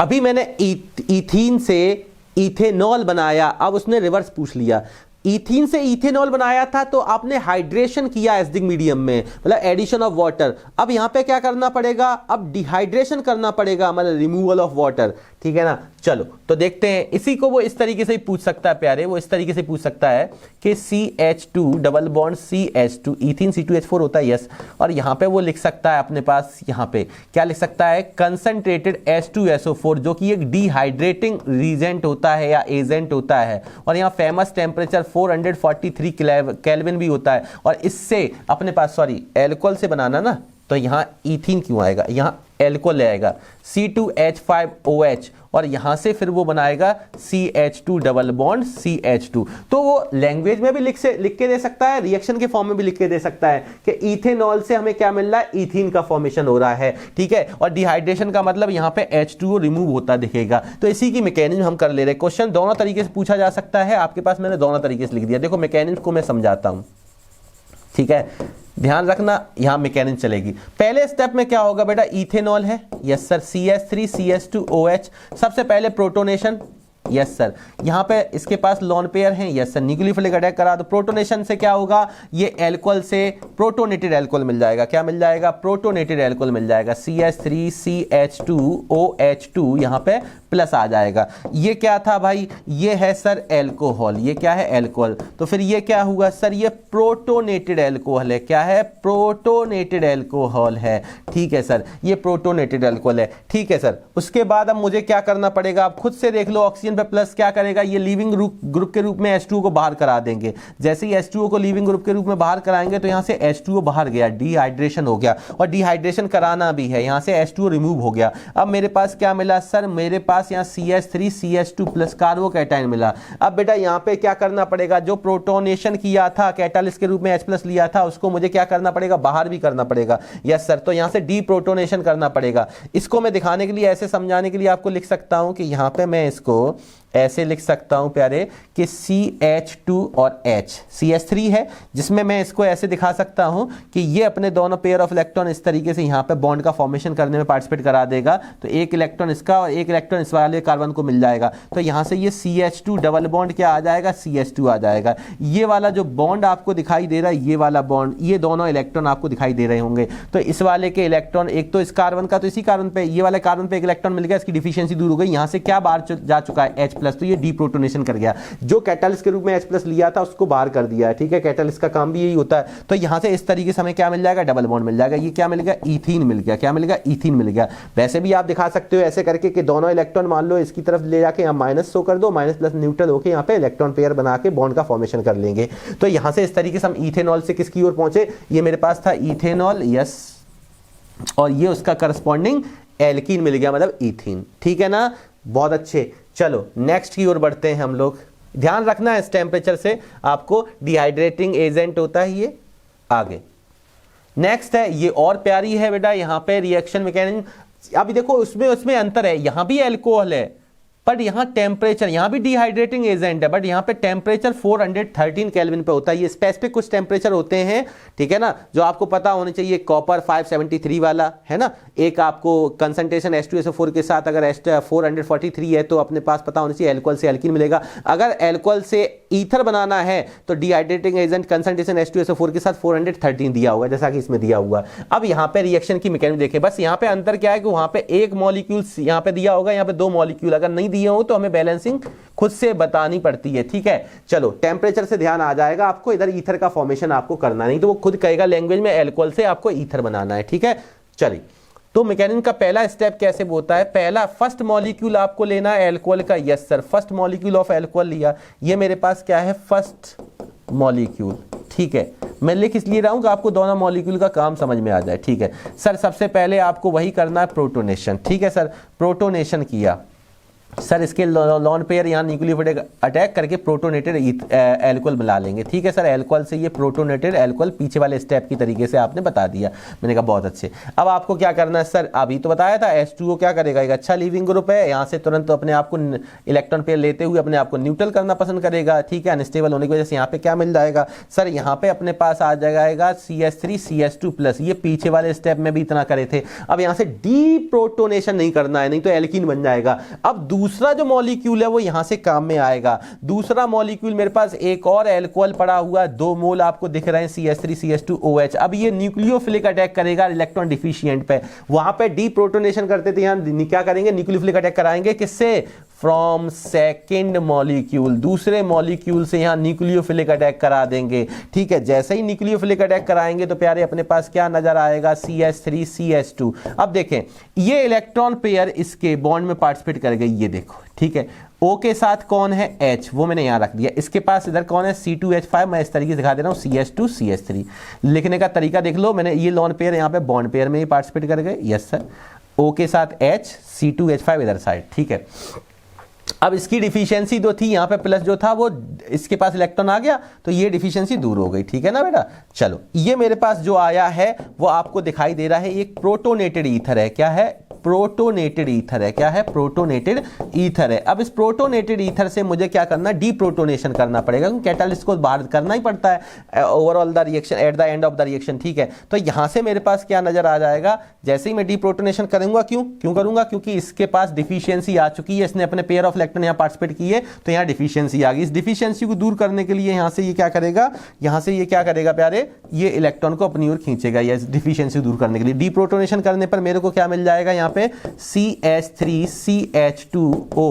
अभी मैंने इथीन से इथेनॉल बनाया, अब उसने रिवर्स पूछ लिया। इथीन से इथेनॉल बनाया था तो आपने हाइड्रेशन किया एसिडिक मीडियम में, मतलब एडिशन ऑफ वाटर। अब यहां पे क्या करना पड़ेगा, अब डिहाइड्रेशन करना पड़ेगा, मतलब रिमूवल ऑफ वाटर। ठीक है ना। चलो तो देखते हैं, इसी को वो इस तरीके से ही पूछ सकता है प्यारे, वो इस तरीके से पूछ सकता है कि CH2 double bond CH2, ethene C2H4 होता है, यस। और यहां पे वो लिख सकता है अपने पास, यहां पे क्या लिख सकता है, कंसंट्रेटेड H2SO4, जो कि एक डिहाइड्रेटिंग रीजेंट होता है या एजेंट होता है। और यहाँ फेमस टेम्परेचर 443 केल्विन भी होता है। और इससे अपने पास, सॉरी एल्कोहल से बनाना ना, तो यहाँ इथीन क्यों आएगा, यहाँ एल्कोहल ले आएगा C2H5OH, और यहां से फिर वो बनाएगा CH2 डबल बॉन्ड CH2। तो वो लैंग्वेज में भी लिख के दे सकता है, रिएक्शन के फॉर्म में भी लिख के दे सकता है कि इथेनॉल से हमें क्या मिल रहा है, इथीन का फॉर्मेशन हो रहा है। ठीक है, और डिहाइड्रेशन का मतलब यहां पे H2O रिमूव होता दिखेगा। तो इसी की मैकेनिज्म हम कर ले रहे हैं। क्वेश्चन दोनों तरीके से पूछा जा सकता है, आपके पास मैंने दोनों तरीके से लिख दिया। देखो मैकेनिज्म को मैं समझाता हूं, ठीक है, ध्यान रखना, यहां मैकेनिज्म चलेगी। पहले स्टेप में क्या होगा बेटा, इथेनॉल है, यस सर, CH3 CH2OH। सबसे पहले प्रोटोनेशन, यस सर। यहां पे इसके पास लॉन पेयर हैं, यस सर। न्यूक्लियोफिलिक अटैक करा तो प्रोटोनेशन से क्या होगा, ये एल्कोहल से प्रोटोनेटेड एल्कोहल मिल जाएगा। क्या मिल जाएगा, प्रोटोनेटेड एल्कोहल मिल जाएगा। CH3 CH2OH2 यहां पे प्लस आ जाएगा। ये क्या था भाई, ये है सर एल्कोहल, ये क्या है एल्कोहल। तो फिर ये क्या हुआ सर, ये प्रोटोनेटेड एल्कोहल है। क्या है, प्रोटोनेटेड एल्कोहल है। ठीक है सर, ये प्रोटोनेटेड एल्कोहल है। ठीक है सर, उसके बाद अब मुझे क्या करना पड़ेगा, आप खुद से देख लो। ऑक्सीजन पे प्लस क्या करेगा, ये लीविंग ग्रुप के रूप में H2O को बाहर करा देंगे। जैसे ही H2O को लीविंग ग्रुप के रूप में बाहर कराएंगे तो यहां से H2O बाहर गया, डिहाइड्रेशन हो गया। और डिहाइड्रेशन कराना भी है, यहां से H2O रिमूव हो गया। अब मेरे पास क्या मिला सर, मेरे पास यहाँ CH3 CH2 प्लस कार्बोकैटायन मिला। अब बेटा यहाँ पे क्या करना पड़ेगा, जो प्रोटोनेशन किया था कैटालिस्ट के रूप में H प्लस लिया था, उसको मुझे क्या करना पड़ेगा, बाहर भी करना पड़ेगा। यस सर, तो यहाँ से डीप्रोटोनेशन करना पड़ेगा। इसको मैं दिखाने के लिए, ऐसे समझाने के लिए आपको लिख सकता हूं कि यहाँ पे मैं इसको ऐसे लिख सकता हूं प्यारे कि CH2 और H, CH3 है जिसमें मैं इसको ऐसे दिखा सकता हूं कि ये अपने दोनों पेयर ऑफ इलेक्ट्रॉन इस तरीके से यहां पे बॉन्ड का फॉर्मेशन करने में पार्टिसिपेट करा देगा। तो एक इलेक्ट्रॉन इसका और एक इलेक्ट्रॉन इस वाले कार्बन को मिल जाएगा। तो यहां से ये CH2 डबल बॉन्ड क्या आ जाएगा, CH2 आ जाएगा। ये वाला जो बॉन्ड आपको दिखाई दे रहा है, ये वाला बॉन्ड, ये दोनों इलेक्ट्रॉन आपको दिखाई दे रहे होंगे। तो इस वाले के इलेक्ट्रॉन, एक तो इस कार्बन का, तो इसी कार्बन पे, ये वाले कार्बन पे एक इलेक्ट्रॉन मिल गया, इसकी डिफिशियंसी दूर हो गई। यहां से क्या बाहर जा चुका है, H प्लस, तो ये डीप्रोटोनेशन कर गया, जो कैटालिस्ट के रूप में H+ लिया था उसको बाहर कर दिया है, ठीक है। कैटालिस्ट का काम भी यही होता है। तो यहां से इस तरीके से हमें क्या मिल जाएगा, डबल बॉन्ड मिल जाएगा। ये क्या मिल गया, ईथीन मिल गया। क्या मिल गया, ईथीन मिल गया। वैसे भी आप दिखा सकते हो ऐसे करके कि दोनों इलेक्ट्रॉन मान लो इसकी तरफ ले जाके यहाँ माइनस शो कर दो, माइनस प्लस न्यूट्रल होकर यहाँ पे इलेक्ट्रॉन पेयर बना के बॉन्ड का फॉर्मेशन कर लेंगे। तो यहां से इस तरीके से हम इथेनॉल से किसकी ओर पहुंचे, ये मेरे पास था इथेनॉल, यस, और ये उसका करस्पॉन्डिंग एल्कीन मिल गया, मतलब ईथीन, ठीक है ना। बहुत अच्छे। चलो नेक्स्ट की ओर बढ़ते हैं हम लोग। ध्यान रखना है इस टेम्परेचर से आपको डिहाइड्रेटिंग एजेंट होता है ये। आगे नेक्स्ट है, ये और प्यारी है बेटा, यहां पे रिएक्शन मैकेनिज्म। अभी देखो उसमें अंतर है, यहां भी अल्कोहल है बट यहां टेम्परेचर, यहां भी डिहाइड्रेटिंग एजेंट है बट यहां पे टेम्परेचर 413 केल्विन पे होता है। ये स्पेसिफिक कुछ टेम्परेचर होते हैं, ठीक है ना, जो आपको पता होने चाहिए। कॉपर 573 वाला है ना, एक आपको कंसंट्रेशन H2SO4 के साथ अगर 443 है तो अपने पास पता होना चाहिए अल्कोहल से एल्कीन मिलेगा। अगर अल्कोहल से ईथर बनाना है तो डिहाइड्रेटिंग एजेंट कंसंट्रेशन H2SO4 के साथ 413 दिया होगा, जैसा कि इसमें दिया हुआ। अब यहां पे रिएक्शन की मैकेनिज्म देखें, बस यहां पे अंतर क्या है कि वहां पे एक मॉलिक्यूल यहां पे दिया होगा, यहां पे दो मॉलिक्यूल अगर नहीं दिए हो तो हमें बैलेंसिंग खुद से बतानी पड़ती है, ठीक है। चलो टेम्परेचर से ध्यान आ जाएगा आपको, इधर ईथर का फॉर्मेशन आपको करना नहीं तो वो खुद कहेगा लैंग्वेज में अल्कोहल से आपको ईथर बनाना है, ठीक है। चलिए तो मैकेनिज्म का पहला स्टेप कैसे होता है, पहला फर्स्ट मॉलिक्यूल आपको लेना है अल्कोहल का, yes sir, first molecule of alcohol लिया। ये मेरे पास क्या है, फर्स्ट मॉलिक्यूल, ठीक है। मैं लिख इसलिए रहा हूं कि आपको दोनों मॉलिक्यूल का काम समझ में आ जाए, ठीक है सर। सबसे पहले आपको वही करना है, प्रोटोनेशन, ठीक है सर। प्रोटोनेशन किया सर, इसके लॉन पेयर यहाँ न्यूक्लियोफाइड अटैक करके प्रोटोनेटेड अल्कोहल मिला लेंगे, ठीक है सर। अल्कोहल से ये प्रोटोनेटेड अल्कोहल पीछे वाले स्टेप की तरीके से आपने बता दिया। मैंने कहा बहुत अच्छे। अब आपको क्या करना है सर, अभी तो बताया था H2O क्या करेगा, एक अच्छा लीविंग ग्रुप है, यहाँ से तुरंत अपने आप को इलेक्ट्रॉन पेयर लेते हुए अपने आप को न्यूट्रल करना पसंद करेगा, ठीक है। अनस्टेबल होने की वजह से यहाँ पे क्या मिल जाएगा सर, यहाँ पे अपने पास आ जाएगा CH3 CH2+। ये पीछे वाले स्टेप में भी इतना करे थे। अब यहाँ से डीप्रोटोनेशन नहीं करना है, नहीं तो एल्कीन बन जाएगा। अब दूसरा जो मॉलिक्यूल है वो यहां से काम में आएगा। दूसरा मॉलिक्यूल मेरे पास एक और अल्कोहल पड़ा हुआ, 2 मोल आपको दिख रहे हैं, CH3 CH2OH। अब ये न्यूक्लियोफिलिक अटैक करेगा इलेक्ट्रॉन डिफिशिएंट पे, वहां पे डीप्रोटोनेशन करते थे, यहां क्या करेंगे, न्यूक्लियोफिलिक अटैक कराएंगे, किससे, फ्रॉम सेकेंड मॉलिक्यूल, दूसरे मॉलिक्यूल से यहां न्यूक्लियोफिलिक अटैक करा देंगे, ठीक है। जैसे ही न्यूक्लियोफिलिक अटैक कराएंगे तो प्यारे अपने पास क्या नजर आएगा, CH3 CH2। अब देखें ये इलेक्ट्रॉन पेयर इसके बॉन्ड में पार्टिसिपेट कर गई, ये देखो, ठीक है। O के साथ कौन है, H, वो मैंने यहां रख दिया। इसके पास इधर कौन है, C2H5, मैं इस तरीके से दिखा दे रहा हूं, CH2 CH3। लिखने का तरीका देख लो, मैंने ये लॉन पेयर यहां पे बॉन्ड पेयर में ही पार्टिसिपेट कर गए, यस सर। O के साथ H, C2H5 इधर साइड, ठीक है। अब इसकी डिफिशियंसी जो थी यहाँ पे प्लस जो था वो इसके पास इलेक्ट्रॉन आ गया तो ये डिफिशियंसी दूर हो गई, ठीक है ना बेटा। चलो ये मेरे पास जो आया है वो आपको दिखाई दे रहा है, एक प्रोटोनेटेड ईथर है। क्या है, प्रोटोनेटेड ईथर है। क्या है, प्रोटोनेटेड ईथर है। अब इस प्रोटोनेटेड ईथर से मुझे क्या करना, डीप्रोटोनेशन करना पड़ेगा, क्योंकि कैटालिस्ट को बाहर करना ही पड़ता है overall the reaction, at the end of the reaction, ठीक है। तो यहां से मेरे पास क्या नजर आ जाएगा, जैसे ही मैं डीप्रोटोनेशन करूंगा, क्यों करूंगा, क्योंकि इसके पास डिफिशियंसी आ चुकी है, इसने अपने पेयर ऑफ इलेक्ट्रॉन यहां पार्टिसिपेट किए तो यहां डिफिशियंसी आ गई। इस डिफिशियंसी को दूर करने के लिए यहां से ये क्या करेगा, यहां से ये क्या करेगा प्यारे, ये इलेक्ट्रॉन को अपनी ओर खींचेगा, या डिफिशियंसी दूर करने के लिए। डीप्रोटोनेशन करने पर मेरे को क्या मिल जाएगा, यहां पे CH3 CH2O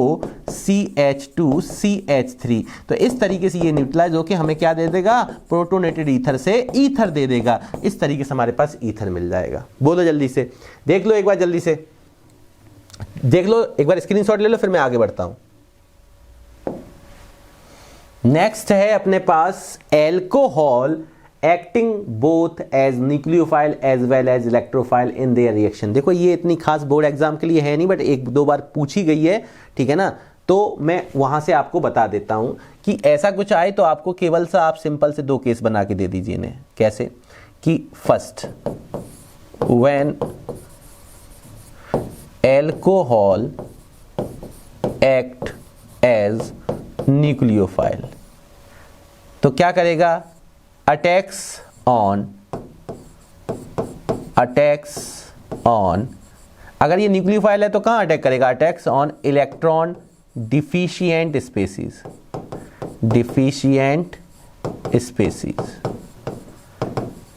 CH2 CH3। तो इस तरीके से ये न्यूट्रलाइज होकर हमें क्या दे देगा, प्रोटोनेटेड ईथर से ईथर दे देगा। इस तरीके से हमारे पास ईथर मिल जाएगा। बोलो जल्दी से, देख लो एक बार, जल्दी से देख लो एक बार, स्क्रीनशॉट ले लो, फिर मैं आगे बढ़ता हूं। नेक्स्ट है अपने पास alcohol acting both as nucleophile as well as electrophile in their reaction. देखो ये इतनी खास बोर्ड एग्जाम के लिए है नहीं, बट एक दो बार पूछी गई है, ठीक है ना। तो मैं वहां से आपको बता देता हूं कि ऐसा कुछ आए तो आपको केवल सा आप सिंपल से 2 केस बना के दे दीजिए इन्हें। कैसे कि first, when alcohol act as nucleophile, तो क्या करेगा, अटैक्स ऑन, अगर ये न्यूक्लियोफाइल है तो कहां अटैक करेगा, attacks on electron deficient species,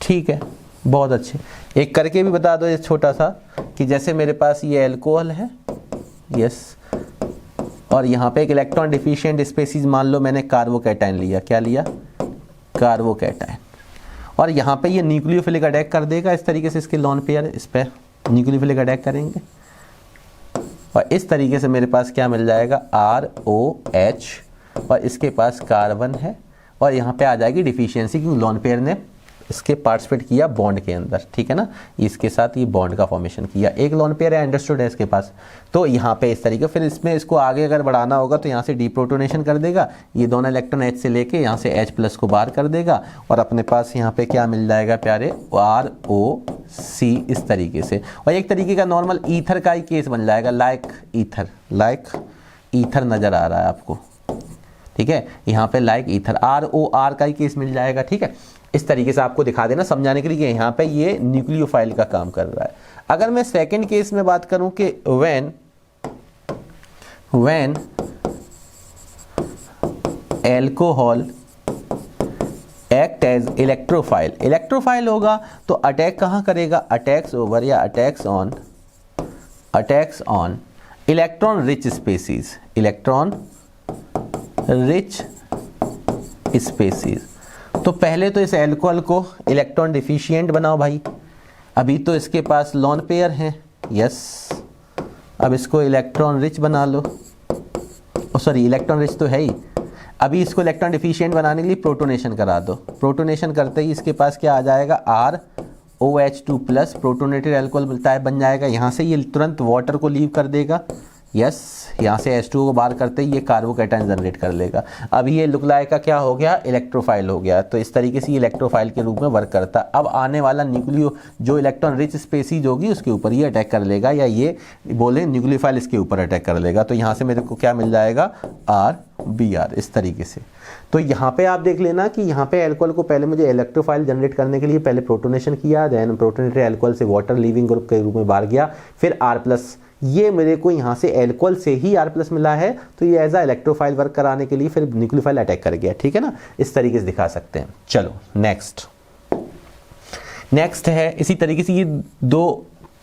ठीक है। बहुत अच्छे, एक करके भी बता दो ये छोटा सा, कि जैसे मेरे पास ये अल्कोहल है, यस, और यहाँ पे एक इलेक्ट्रॉन डिफिशिएंट स्पीसीज मान लो मैंने कार्बोकैटायन लिया, क्या लिया, कार्बोकैटायन, और यहाँ पे ये न्यूक्लियोफिलिक अटैक कर देगा इस तरीके से, इसके लोन पेयर इस पर न्यूक्लियोफिलिक अटैक करेंगे और इस तरीके से मेरे पास क्या मिल जाएगा, ROH, और इसके पास कार्बन है और यहाँ पे आ जाएगी डिफिशियंसी क्योंकि लोन पेयर ने इसके पार्टिसिपेट किया बॉन्ड के अंदर, ठीक है ना, इसके साथ ये बॉन्ड का फॉर्मेशन किया, एक लोन पेयर है, अंडरस्टूड है इसके पास। तो यहाँ पे इस तरीके, फिर इसमें इसको आगे अगर बढ़ाना होगा तो यहाँ से डीप्रोटोनेशन कर देगा, ये दोनों इलेक्ट्रॉन H से लेके यहाँ से H+ को बाहर कर देगा और अपने पास यहाँ पे क्या मिल जाएगा प्यारे, ROC इस तरीके से। और एक तरीके का नॉर्मल ईथर का ही केस बन जाएगा, लाइक ईथर नजर आ रहा है आपको, ठीक है, यहाँ पे लाइक ईथर, ROR का ही केस मिल जाएगा, ठीक है। इस तरीके से आपको दिखा देना समझाने के लिए यहाँ पे ये न्यूक्लियोफाइल का काम कर रहा है। अगर मैं सेकंड केस में बात करूं कि when alcohol act as electrophile होगा तो अटैक कहाँ करेगा, अटैक्स ओवर या attacks on electron rich species. तो पहले तो इस एल्कोहल को इलेक्ट्रॉन डिफिशिएंट बनाओ भाई, अभी तो इसके पास लोन पेयर हैं, यस, अब इसको इलेक्ट्रॉन रिच बना लो, सॉरी इलेक्ट्रॉन रिच तो है ही, अभी इसको इलेक्ट्रॉन डिफिशिएंट बनाने के लिए प्रोटोनेशन करा दो, प्रोटोनेशन करते ही इसके पास क्या आ जाएगा, ROH2+, प्रोटोनेटेड अल्कोहल मिलता है, बन जाएगा, यहाँ से ये तुरंत वाटर को लीव कर देगा, यस, यहाँ से H2O को बाहर करते ही ये कार्बोकैटायन जनरेट कर लेगा। अब ये लुकलाइक का क्या हो गया, इलेक्ट्रोफाइल हो गया, तो इस तरीके से ये इलेक्ट्रोफाइल के रूप में वर्क करता। अब आने वाला न्यूक्लियो जो इलेक्ट्रॉन रिच स्पेसीज होगी उसके ऊपर ये अटैक कर लेगा, या ये बोले न्यूक्लियोफाइल इसके ऊपर अटैक कर लेगा, तो यहाँ से मेरे को क्या मिल जाएगा, RBr इस तरीके से। तो यहाँ पे आप देख लेना कि यहाँ पे एल्कोहल को पहले मुझे इलेक्ट्रोफाइल जनरेट करने के लिए पहले प्रोटोनेशन किया, देन प्रोटोनेटेड एल्कोहल से वाटर लीविंग ग्रुप के रूप में बाहर गया, फिर R+, ये मेरे को यहाँ से एल्कोहल से ही R+ मिला है, तो ये एज अ इलेक्ट्रोफाइल वर्क कराने के लिए फिर न्यूक्लियोफाइल अटैक कर गया, ठीक है ना, इस तरीके से दिखा सकते हैं। चलो नेक्स्ट है इसी तरीके से, ये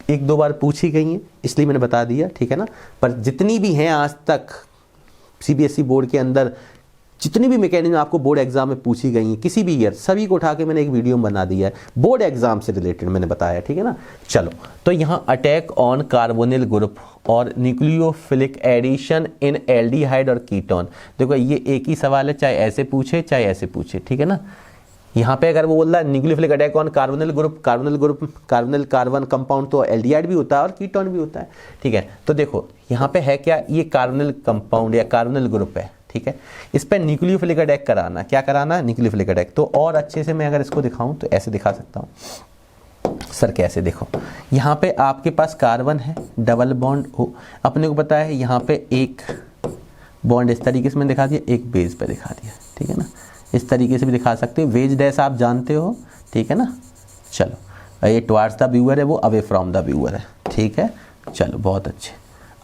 एक दो बार पूछी गई हैं इसलिए मैंने बता दिया, ठीक है ना, पर जितनी भी हैं आज तक CBSE बोर्ड के अंदर जितनी भी मैकेनिज्म आपको बोर्ड एग्जाम में पूछी गई हैं किसी भी ईयर, सभी को उठा के मैंने एक वीडियो में बना दिया है, बोर्ड एग्जाम से रिलेटेड मैंने बताया, ठीक है ना। चलो, तो यहाँ अटैक ऑन कार्बोनिल ग्रुप और न्यूक्लियोफिलिक एडिशन इन एल्डिहाइड और कीटोन, देखो ये एक ही सवाल है, चाहे ऐसे पूछे चाहे ऐसे पूछे, ठीक है ना। यहाँ पे अगर वो बोल रहा है nucleophilic attack on carbonyl carbon compound, तो एल्डिहाइड भी होता है और कीटोन भी होता है, ठीक है। तो देखो यहाँ पे है क्या, ये कार्बोनिल कंपाउंड या कार्बोनिल ग्रुप है, ठीक है, इस पर न्यूक्लियोफिलिक अटैक कराना, क्या कराना है, न्यूक्लियोफिलिक अटैक। तो और अच्छे से मैं अगर इसको दिखाऊं तो ऐसे दिखा सकता हूँ सर, कैसे, देखो यहाँ पे आपके पास कार्बन है, डबल बॉन्ड हो, अपने को पता है यहाँ पे एक बॉन्ड इस तरीके से मैंने दिखा दिया, एक बेस पे दिखा दिया, ठीक है ना, इस तरीके से भी दिखा सकते हो, वेज डैश आप जानते हो, ठीक है ना। चलो, ये टुवार्ड्स द व्यूअर है, वो अवे फ्रॉम द व्यूअर है, ठीक है, चलो बहुत अच्छे।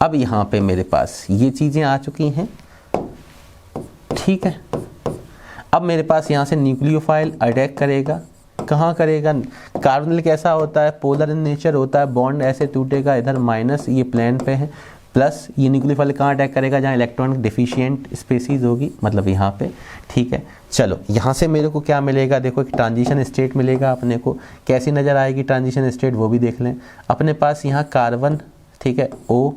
अब यहाँ पे मेरे पास ये चीज़ें आ चुकी हैं, ठीक है। अब मेरे पास यहाँ से न्यूक्लियोफाइल अटैक करेगा, कहाँ करेगा, कार्बोनिल कैसा होता है, पोलर इन नेचर होता है, बॉन्ड ऐसे टूटेगा, इधर माइनस ये प्लेन पे है, प्लस ये न्यूक्लियोफाइल कहाँ अटैक करेगा, जहाँ इलेक्ट्रॉन डिफिशिएंट स्पेसीज होगी, मतलब यहाँ पे, ठीक है। चलो, यहाँ से मेरे को क्या मिलेगा, देखो एक ट्रांजिशन स्टेट मिलेगा अपने को, कैसी नज़र आएगी ट्रांजिशन स्टेट वो भी देख लें। अपने पास यहाँ कार्बन, ठीक है, O-।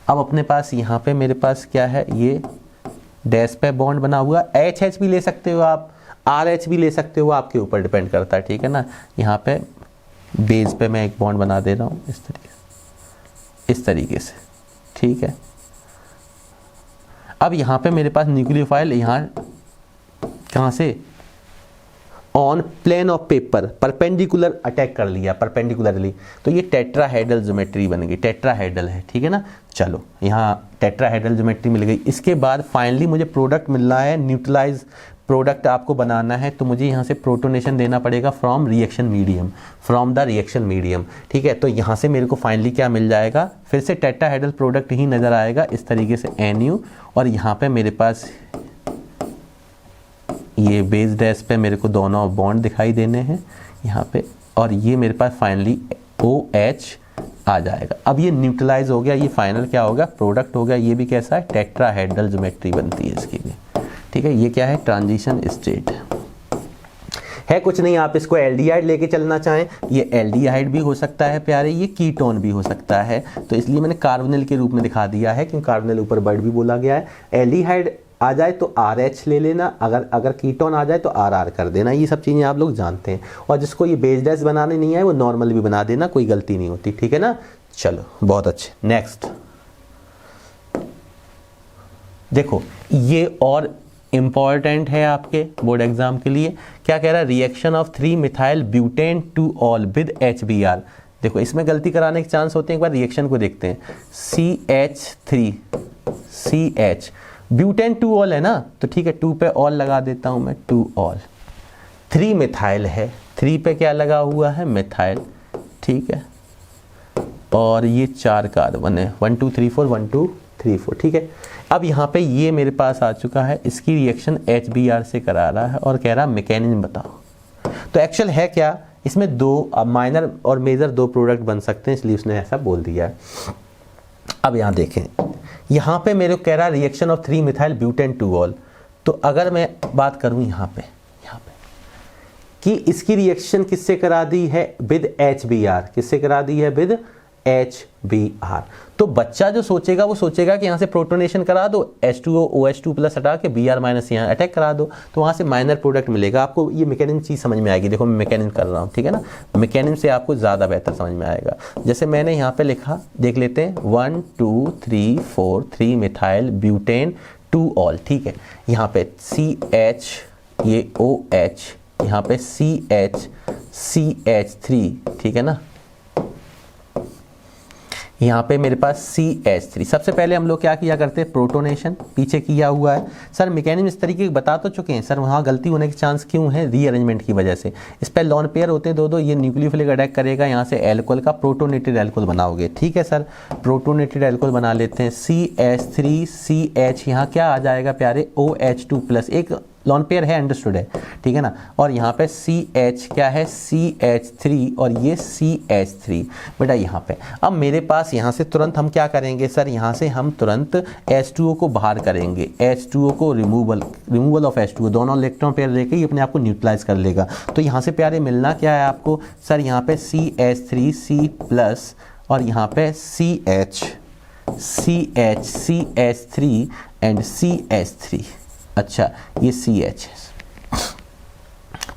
अब अपने पास यहाँ पे मेरे पास क्या है, ये डैश पे बॉन्ड बना हुआ, HH भी ले सकते हो आप, RH भी ले सकते हो, आपके ऊपर डिपेंड करता है, ठीक है ना। यहाँ पे बेस पे मैं एक बॉन्ड बना दे रहा हूँ इस तरीके से, ठीक है। अब यहाँ पे मेरे पास न्यूक्लियोफाइल यहाँ कहाँ से, on plane of paper perpendicular attack कर लिया, परपेंडिकुलरली, तो ये टेट्राहेड्रल ज्योमेट्री बन गई, टेट्राहेड्रल है, ठीक है ना। चलो, यहाँ टेट्राहेड्रल ज्योमेट्री मिल गई। इसके बाद फाइनली मुझे प्रोडक्ट मिल रहा है, न्यूट्रलाइज प्रोडक्ट आपको बनाना है, तो मुझे यहाँ से प्रोटोनेशन देना पड़ेगा फ्रॉम द रिएक्शन मीडियम, ठीक है। तो यहाँ से मेरे को फाइनली क्या मिल जाएगा, फिर से टेट्राहेड्रल प्रोडक्ट ही नज़र आएगा इस तरीके से, NU, और यहाँ पे मेरे पास ये बेस डैश पे मेरे को दोनों बॉन्ड दिखाई देने हैं यहाँ पे, और ये मेरे पास फाइनली OH आ जाएगा। अब ये न्यूट्रलाइज हो गया, ये फाइनल क्या होगा, प्रोडक्ट हो गया। ये भी कैसा है, टेट्राहेड्रल ज्योमेट्री बनती है इसकी भी, ठीक है। ये क्या है, ट्रांजिशन स्टेट है, कुछ नहीं। आप इसको एल्डिहाइड लेके चलना चाहें, ये एल्डिहाइड भी हो सकता है प्यारे, ये कीटोन भी हो सकता है। तो इसलिए मैंने कार्बोनिल के रूप में दिखा दिया है, क्योंकि कार्बोनिल ऊपर वर्ड भी बोला गया है। एल्डिहाइड आ जाए तो RH ले लेना, अगर कीटोन आ जाए तो RR कर देना। ये सब चीज़ें आप लोग जानते हैं। और जिसको ये बेस डैश बनाने नहीं आए वो नॉर्मल भी बना देना, कोई गलती नहीं होती, ठीक है ना। चलो बहुत अच्छे, नेक्स्ट देखो, ये और इंपॉर्टेंट है आपके बोर्ड एग्जाम के लिए। क्या कह रहा है, reaction of 3 methyl butane two all with HBr। देखो इसमें गलती कराने के चांस होते हैं, एक बार रिएक्शन को देखते हैं। CH3CH, ब्यूटेन टू ऑल है ना, तो ठीक है 2 पे ऑल लगा देता हूं मैं, 2 ऑल। 3 मिथाइल है, 3 पे क्या लगा हुआ है, मिथाइल, ठीक है। और ये 4 कार्बन है, 1 2 3 4 1 2 3 4, ठीक है। अब यहाँ पे ये मेरे पास आ चुका है, इसकी रिएक्शन HBr से करा रहा है और कह रहा मैकेनिज्म बताओ। तो एक्चुअल है क्या, इसमें 2 माइनर और मेजर 2 प्रोडक्ट बन सकते हैं, इसलिए उसने ऐसा बोल दिया है। अब यहाँ देखें, यहाँ पे मेरे को कह रहा है reaction of 3 methyl butane two all. तो अगर मैं बात करूँ यहाँ पे कि इसकी रिएक्शन किससे करा दी है, विद HBr, किससे करा दी है, विद HBr। तो बच्चा जो सोचेगा वो सोचेगा कि यहाँ से प्रोटोनेशन करा दो, H2O OH2 प्लस हटा के Br माइनस यहाँ अटैक करा दो, तो वहाँ से माइनर प्रोडक्ट मिलेगा आपको। ये मैकेनिज्म चीज़ समझ में आएगी। देखो मैं मैकेनिज्म कर रहा हूँ, ठीक है ना, मैकेनिज्म से आपको ज़्यादा बेहतर समझ में आएगा। जैसे मैंने यहाँ पे लिखा, देख लेते हैं, 1 2 3 4 3 मिथाइल ब्यूटेन टू ऑल, ठीक है। यहाँ पे CH, ये OH, यहाँ पे CH CH3, ठीक है ना। यहाँ पे मेरे पास CH3। सबसे पहले हम लोग क्या किया करते हैं, प्रोटोनेशन पीछे किया हुआ है। सर मैकेनिज्म इस तरीके की बता तो चुके हैं सर, वहाँ गलती होने के चांस क्यों है, रीअरेंजमेंट की वजह से। इस पर लॉन पेयर होते हैं दो, ये न्यूक्लियोफिलिक अटैक करेगा, यहाँ से एल्कोहल का प्रोटोनेटेड एल्कोहल बनाओगे, ठीक है सर। प्रोटोनेटेड एल्कोहल बना लेते हैं, CH3CH, यहाँ क्या आ जाएगा प्यारे, OH2 प्लस, एक लॉन पेयर है, अंडरस्टूड है, ठीक है ना। और यहाँ पे CH क्या है, CH3 और ये CH3 बेटा यहाँ पे। अब मेरे पास यहाँ से तुरंत हम क्या करेंगे सर, यहाँ से हम तुरंत H2O को बाहर करेंगे, H2O को रिमूवल ऑफ H2O, दोनों इलेक्ट्रॉन पेयर लेके ही अपने आप को न्यूट्रलाइज कर लेगा। तो यहाँ से प्यारे मिलना क्या है आपको सर, यहाँ पे CH3C प्लस और यहाँ पे CH3 एंड CH3, अच्छा ये CH है,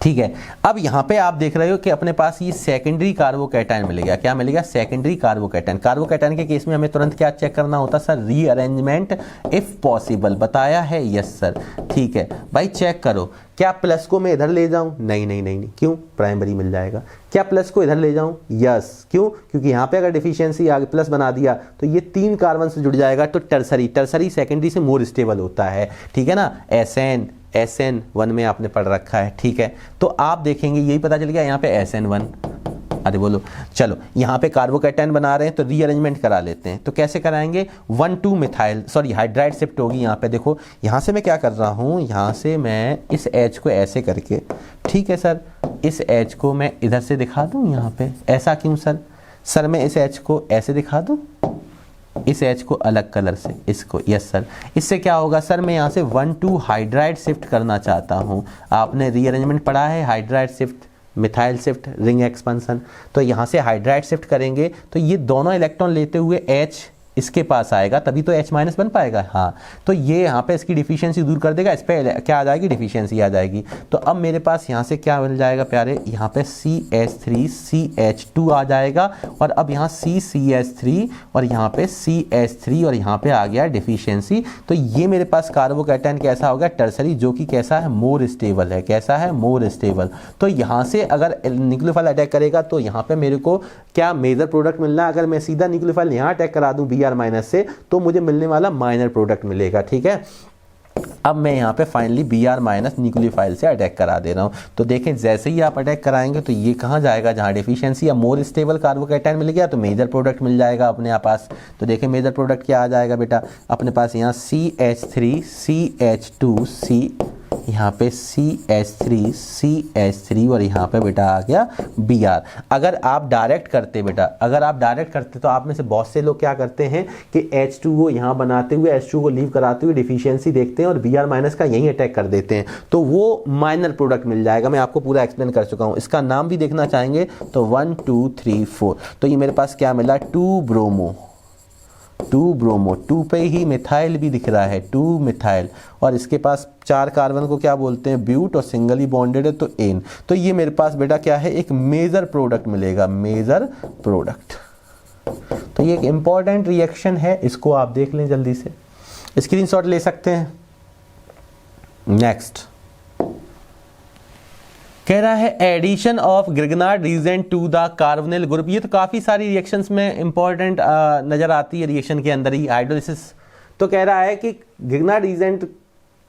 ठीक है। अब यहाँ पे आप देख रहे हो कि अपने पास ये सेकेंडरी कार्बोकैटायन मिलेगा। क्या मिलेगा, सेकेंडरी कार्बोकैटायन। कार्बोकैटायन के केस में हमें तुरंत क्या चेक करना होता सर, रीअरेंजमेंट इफ पॉसिबल, बताया है, यस सर, ठीक है भाई। चेक करो, क्या प्लस को मैं इधर ले जाऊं, नहीं, क्यों, प्राइमरी मिल जाएगा। क्या प्लस को इधर ले जाऊं, यस, क्यों, क्योंकि यहाँ पे अगर डिफिशियंसी आगे प्लस बना दिया तो ये 3 कार्बन से जुड़ जाएगा, तो टर्सरी सेकेंडरी से मोर स्टेबल होता है, ठीक है ना। SN1 में आपने पढ़ रखा है, ठीक है। तो आप देखेंगे यही पता चल गया, यहाँ पे SN1, अरे बोलो, चलो यहाँ पे कार्बोकैटायन बना रहे हैं तो रीअरेंजमेंट करा लेते हैं। तो कैसे कराएंगे, 1 2 मिथाइल, सॉरी हाइड्राइड शिफ्ट होगी यहाँ पे। देखो यहाँ से मैं क्या कर रहा हूँ, यहाँ से मैं इस H को ऐसे करके, ठीक है सर, इस H को मैं इधर से दिखा दूँ यहाँ पे, ऐसा क्यों सर, मैं इस H को ऐसे दिखा दूँ, इस H को अलग कलर से, इसको, यस सर। इससे क्या होगा सर, मैं यहाँ से 1 2 हाइड्राइड शिफ्ट करना चाहता हूँ। आपने रीअरेंजमेंट पढ़ा है, hydride shift, methyl shift, ring expansion. तो यहाँ से हाइड्राइड शिफ्ट करेंगे तो ये दोनों इलेक्ट्रॉन लेते हुए H इसके पास आएगा, तभी तो H माइनस बन पाएगा, हाँ। तो ये यहाँ पे इसकी डिफिशियंसी दूर कर देगा, इस पर क्या आ जाएगी, डिफिशियंसी आ जाएगी। तो अब मेरे पास यहाँ से क्या मिल जाएगा प्यारे, यहाँ पे CH3CH2 आ जाएगा, और अब यहाँ CCH3 और यहाँ पे CH3 और यहाँ पे आ गया डिफिशियंसी। तो ये मेरे पास कार्बोकैटायन कैसा हो गया, टर्सरी, जो कि कैसा है, मोर स्टेबल है, कैसा है, मोर स्टेबल। तो यहाँ से अगर न्यूक्लियोफाइल अटैक करेगा तो यहाँ पे मेरे को क्या मेजर प्रोडक्ट मिलना है। अगर मैं सीधा न्यूक्लियोफाइल यहाँ अटैक करा दूँ Br माइनस से, तो मुझे मिलने वाला माइनर प्रोडक्ट मिलेगा, ठीक है। अब मैं यहाँ पे फाइनली Br माइनस न्यूक्लियोफाइल से अटैक करा दे रहा हूँ। तो देखें जैसे ही आप अटैक कराएंगे तो ये कहाँ जाएगा, जहाँ डिफिशियंसी या मोर स्टेबल कार्बोकैटायन मिल गया तो मेजर प्रोडक्ट मिल जाएगा अपने पास। तो देखें मेजर प्रोडक्ट क्या आ जाएगा बेटा, अपने पास यहाँ CH3CH2C, यहाँ पे CH3 और यहाँ पे बेटा आ गया Br। अगर आप डायरेक्ट करते बेटा, अगर आप डायरेक्ट करते तो आप में से बहुत से लोग क्या करते हैं कि H2O यहाँ बनाते हुए H2 को लीव कराते हुए डिफिशियंसी देखते हैं और Br माइनस का यहीं अटैक कर देते हैं, तो वो माइनर प्रोडक्ट मिल जाएगा। मैं आपको पूरा एक्सप्लेन कर चुका हूँ। इसका नाम भी देखना चाहेंगे तो 1 2 3 4, तो ये मेरे पास क्या मिला 2 ब्रोमो, 2 पे ही मिथाइल भी दिख रहा है, 2 मिथाइल, और इसके पास 4 कार्बन को क्या बोलते हैं ब्यूट, और सिंगली बॉन्डेड है तो एन। तो ये मेरे पास बेटा क्या है, एक मेजर प्रोडक्ट मिलेगा, मेजर प्रोडक्ट। तो ये एक इंपॉर्टेंट रिएक्शन है, इसको आप देख लें जल्दी से, स्क्रीनशॉट ले सकते हैं। नेक्स्ट कह रहा है addition of Grignard reagent to the carbonyl group. ये तो काफ़ी सारी रिएक्शंस में इंपॉर्टेंट नज़र आती है रिएक्शन के अंदर ही, हाइड्रोलिसिस। तो कह रहा है कि ग्रिग्नार्ड रीजेंट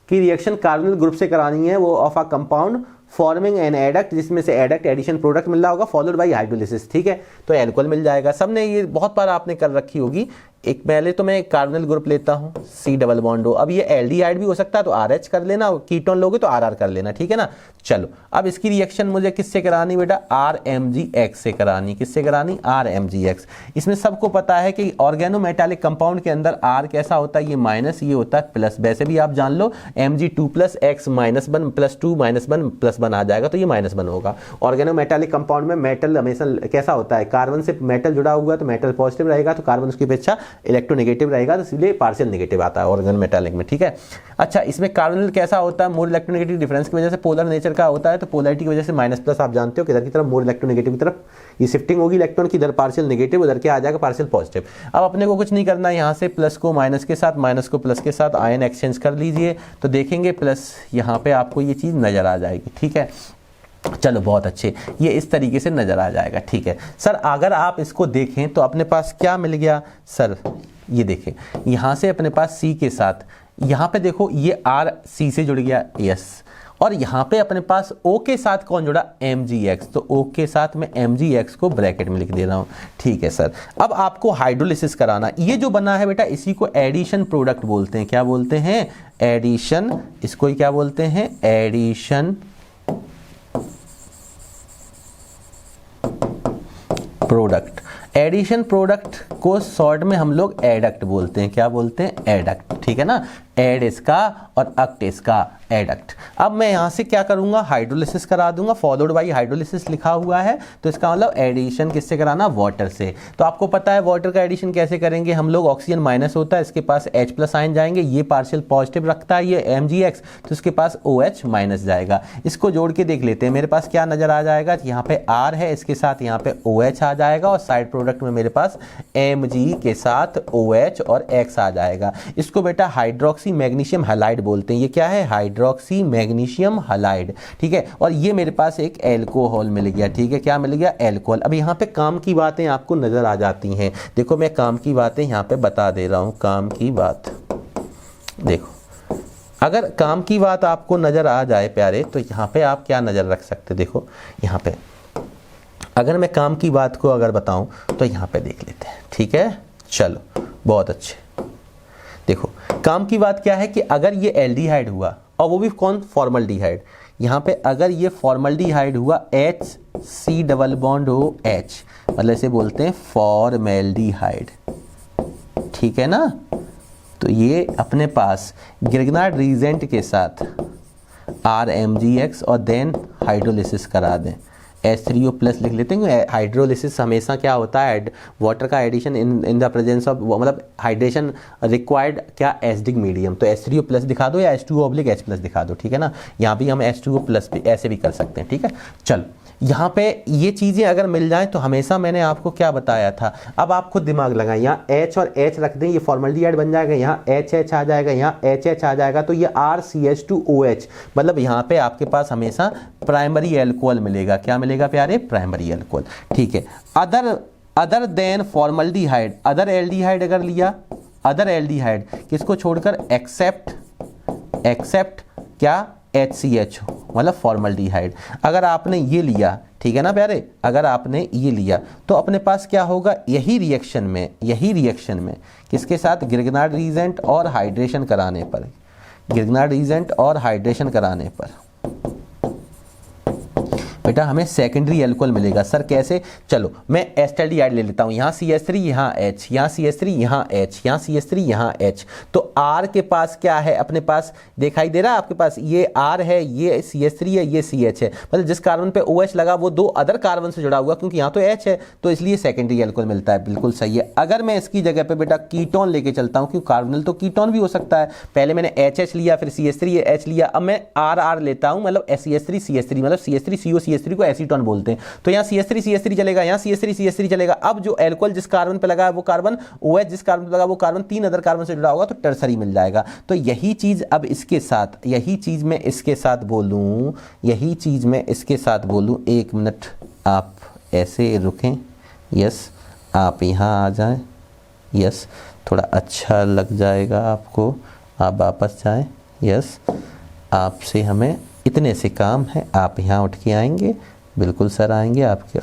की रिएक्शन कार्बोनिल ग्रुप से करानी है, वो of a compound forming an adduct, जिसमें से एडक्ट एडिशन प्रोडक्ट मिल रहा होगा फॉलोड बाई हाइड्रोलिसिस। ठीक है, तो एल्कोहल मिल जाएगा। सबने ये बहुत बार आपने कर रखी होगी। एक पहले तो मैं कार्बोनिल ग्रुप लेता हूँ C डबल बॉन्ड O, अब ये एल्डिहाइड भी हो सकता है तो RH कर लेना, कीटोन लोगे तो RR कर लेना, ठीक है ना। चलो अब इसकी रिएक्शन मुझे किससे करानी बेटा, RMgX से करानी। किससे करानी, RMgX। इसमें सबको पता है कि ऑर्गेनोमेटालिक कंपाउंड के अंदर R कैसा होता है, ये माइनस, ये होता है प्लस। वैसे भी आप जान लो Mg2+X -1 +2 -1 +1 आ जाएगा, तो ये -1 होगा। ऑर्गेनोमेटालिक कंपाउंड में मेटल हमेशा कैसा होता है, कार्बन से मेटल जुड़ा हुआ है तो मेटल पॉजिटिव रहेगा, तो कार्बन उसकी अपेक्षा इलेक्ट्रोनेगेटिव रहेगा, तो इसलिए पार्शियल नेगेटिव आता है ऑर्गेनोमेटालिक में। ठीक है, अच्छा इसमें कार्बोनिल कैसा होता है, मोर इलेक्ट्रोनेगेटिव डिफरेंस की वजह से पोलर नेचर का होता है, तो पोलैरिटी की वजह से माइनस प्लस आप जानते हो किधर की तरफ, मोर इलेक्ट्रोनेगेटिव की तरफ ये शिफ्टिंग होगी इलेक्ट्रॉन की, इधर पार्शियल नेगेटिव, उधर क्या आ जाएगा पार्शियल पॉजिटिव। अब अपने को कुछ नहीं करना है, यहाँ से प्लस को माइनस के साथ, माइनस को प्लस के साथ आयन एक्सचेंज कर लीजिए, तो देखेंगे प्लस यहाँ पे आपको ये चीज़ नजर आ जाएगी। ठीक है, चलो बहुत अच्छे, ये इस तरीके से नजर आ जाएगा। ठीक है सर, अगर आप इसको देखें तो अपने पास क्या मिल गया सर, ये देखें यहाँ से अपने पास C के साथ, यहाँ पे देखो ये R C से जुड़ गया यस, और यहाँ पे अपने पास O के साथ कौन जुड़ा, Mgx, तो O के साथ मैं Mgx को ब्रैकेट में लिख दे रहा हूँ। ठीक है सर, अब आपको हाइड्रोलिसिस कराना, ये जो बना है बेटा इसी को एडिशन प्रोडक्ट बोलते हैं। क्या बोलते हैं, एडिशन, इसको ही क्या बोलते हैं, एडिशन प्रोडक्ट। एडिशन प्रोडक्ट को शॉर्ट में हम लोग एडक्ट बोलते हैं। क्या बोलते हैं, एडक्ट। ठीक है ना, एड इसका और अक्ट इसका, एडक्ट। अब मैं यहाँ से क्या करूँगा, हाइड्रोलिसिस करा दूंगा, फॉलोड बाई हाइड्रोलिसिस लिखा हुआ है, तो इसका मतलब एडिशन किससे कराना, वाटर से। तो आपको पता है वाटर का एडिशन कैसे करेंगे हम लोग, ऑक्सीजन माइनस होता है, इसके पास H+ आयन जाएंगे, ये पार्शियल पॉजिटिव रखता है ये Mgx, तो इसके पास OH माइनस जाएगा। इसको जोड़ के देख लेते हैं, मेरे पास क्या नजर आ जाएगा, यहाँ पे R है, इसके साथ यहाँ पे OH आ जाएगा, और साइड प्रोडक्ट में मेरे पास Mg के साथ OH और X आ जाएगा। इसको बेटा हाइड्रोक्सी मैग्नीशियम हैलाइड बोलते हैं। ये क्या है, हाइड्रोक्सी मैग्नीशियम हैलाइड। ठीक है, और ये मेरे पास एक एल्कोहल मिल गया। ठीक है, क्या मिल गया, एल्कोहल। अब यहाँ पे काम की बातें आपको नजर आ जाती हैं। देखो मैं काम की बातें यहाँ पे बता दे रहा हूँ, काम की बात देखो, अगर काम की बात आपको नजर आ जाए प्यारे, तो यहाँ पे आप क्या नजर रख सकते, देखो यहाँ पे अगर मैं काम की बात को अगर बताऊं तो यहाँ पे देख लेते हैं। ठीक है, चलो बहुत अच्छे, देखो काम की बात क्या है कि अगर ये एल्डिहाइड हुआ, और वो भी कौन, फॉर्मल्डिहाइड, यहाँ पे अगर ये फॉर्मल्डिहाइड हुआ HC डबल बॉन्ड OH, मतलब इसे बोलते हैं फॉर्मेल्डिहाइड। ठीक है ना, तो ये अपने पास ग्रिग्नार्ड रीजेंट के साथ RMgX और देन हाइड्रोलिसिस करा दें, H3O+ लिख लेते हैं। हाइड्रोलिसिस हमेशा क्या होता है, वाटर का addition in the presence of, मतलब हाइड्रेशन रिक्वायर्ड क्या, एसिडिक मीडियम, तो H3O+ दिखा दो या H2O/H+ दिखा दो। ठीक है ना, यहाँ भी हम H2O+ भी ऐसे भी कर सकते हैं। ठीक है, चलो यहाँ पे ये चीज़ें अगर मिल जाएं तो हमेशा मैंने आपको क्या बताया था, अब आप खुद दिमाग लगाएं, यहाँ H और H रख दें, ये फॉर्मल्डिहाइड बन जाएगा, यहाँ HH आ जाएगा, यहाँ HH आ जाएगा, तो ये RCH2OH, मतलब यहाँ पे आपके पास हमेशा प्राइमरी एल्कोहल मिलेगा। क्या मिलेगा प्यारे, प्राइमरी एल्कोहल। ठीक है, other than formaldehyde, other aldehyde अगर लिया, अदर एल्डिहाइड किसको छोड़कर, एक्सेप्ट क्या, HCH, मतलब फॉर्मल्डिहाइड। अगर आपने ये लिया, ठीक है ना प्यारे, अगर आपने ये लिया तो अपने पास क्या होगा, यही रिएक्शन में किसके साथ, ग्रिग्नार्ड रीजेंट और हाइड्रेशन कराने पर गिरगनार्ड रीजेंट और हाइड्रेशन कराने पर बेटा हमें सेकेंडरी एल्कोहल मिलेगा। सर कैसे? चलो मैं एस्टैल्डिहाइड ले लेता हूँ, यहाँ CH3 यहाँ H, यहाँ CH3 यहाँ H, यहाँ CH3 यहाँ H। तो R के पास क्या है अपने पास, दिखाई दे रहा है आपके पास, ये R है, ये CH3 है, ये CH है, मतलब जिस कार्बन पे OH लगा वो दो अदर कार्बन से जुड़ा हुआ, क्योंकि यहाँ तो H है तो इसलिए सेकेंडरी एल्कोहल मिलता है। बिल्कुल सही है। अगर मैं इसकी जगह पे बेटा कीटोन लेके चलता हूँ, क्योंकि कार्बोनिल तो कीटोन भी हो सकता है, पहले मैंने HH लिया फिर CH3 H लिया, अब मैं RR लेता हूँ, मतलब CH3 CH3 मतलब CH3CO CH3 को एसीटोन बोलते हैं। तो यहाँ CH3 CH3 चलेगा, यहाँ CH3 CH3 चलेगा। अब जो एल्कोहल जिस कार्बन पे लगा है वो कार्बन, OH जिस कार्बन पे लगा वो कार्बन, तीन अदर कार्बन से जुड़ा होगा तो टर्सरी मिल जाएगा। तो यही चीज अब इसके साथ, यही चीज मैं इसके साथ बोलूं, यही चीज मैं इसके साथ बोलूं, एक मिनट आप ऐसे रुकें, यस आप यहाँ आ जाएं, यस थोड़ा अच्छा लग जाएगा आपको, आप वापस जाएं, यस आपसे हमें इतने से काम है, आप यहाँ उठ के आएंगे, बिल्कुल सर आएंगे आपके,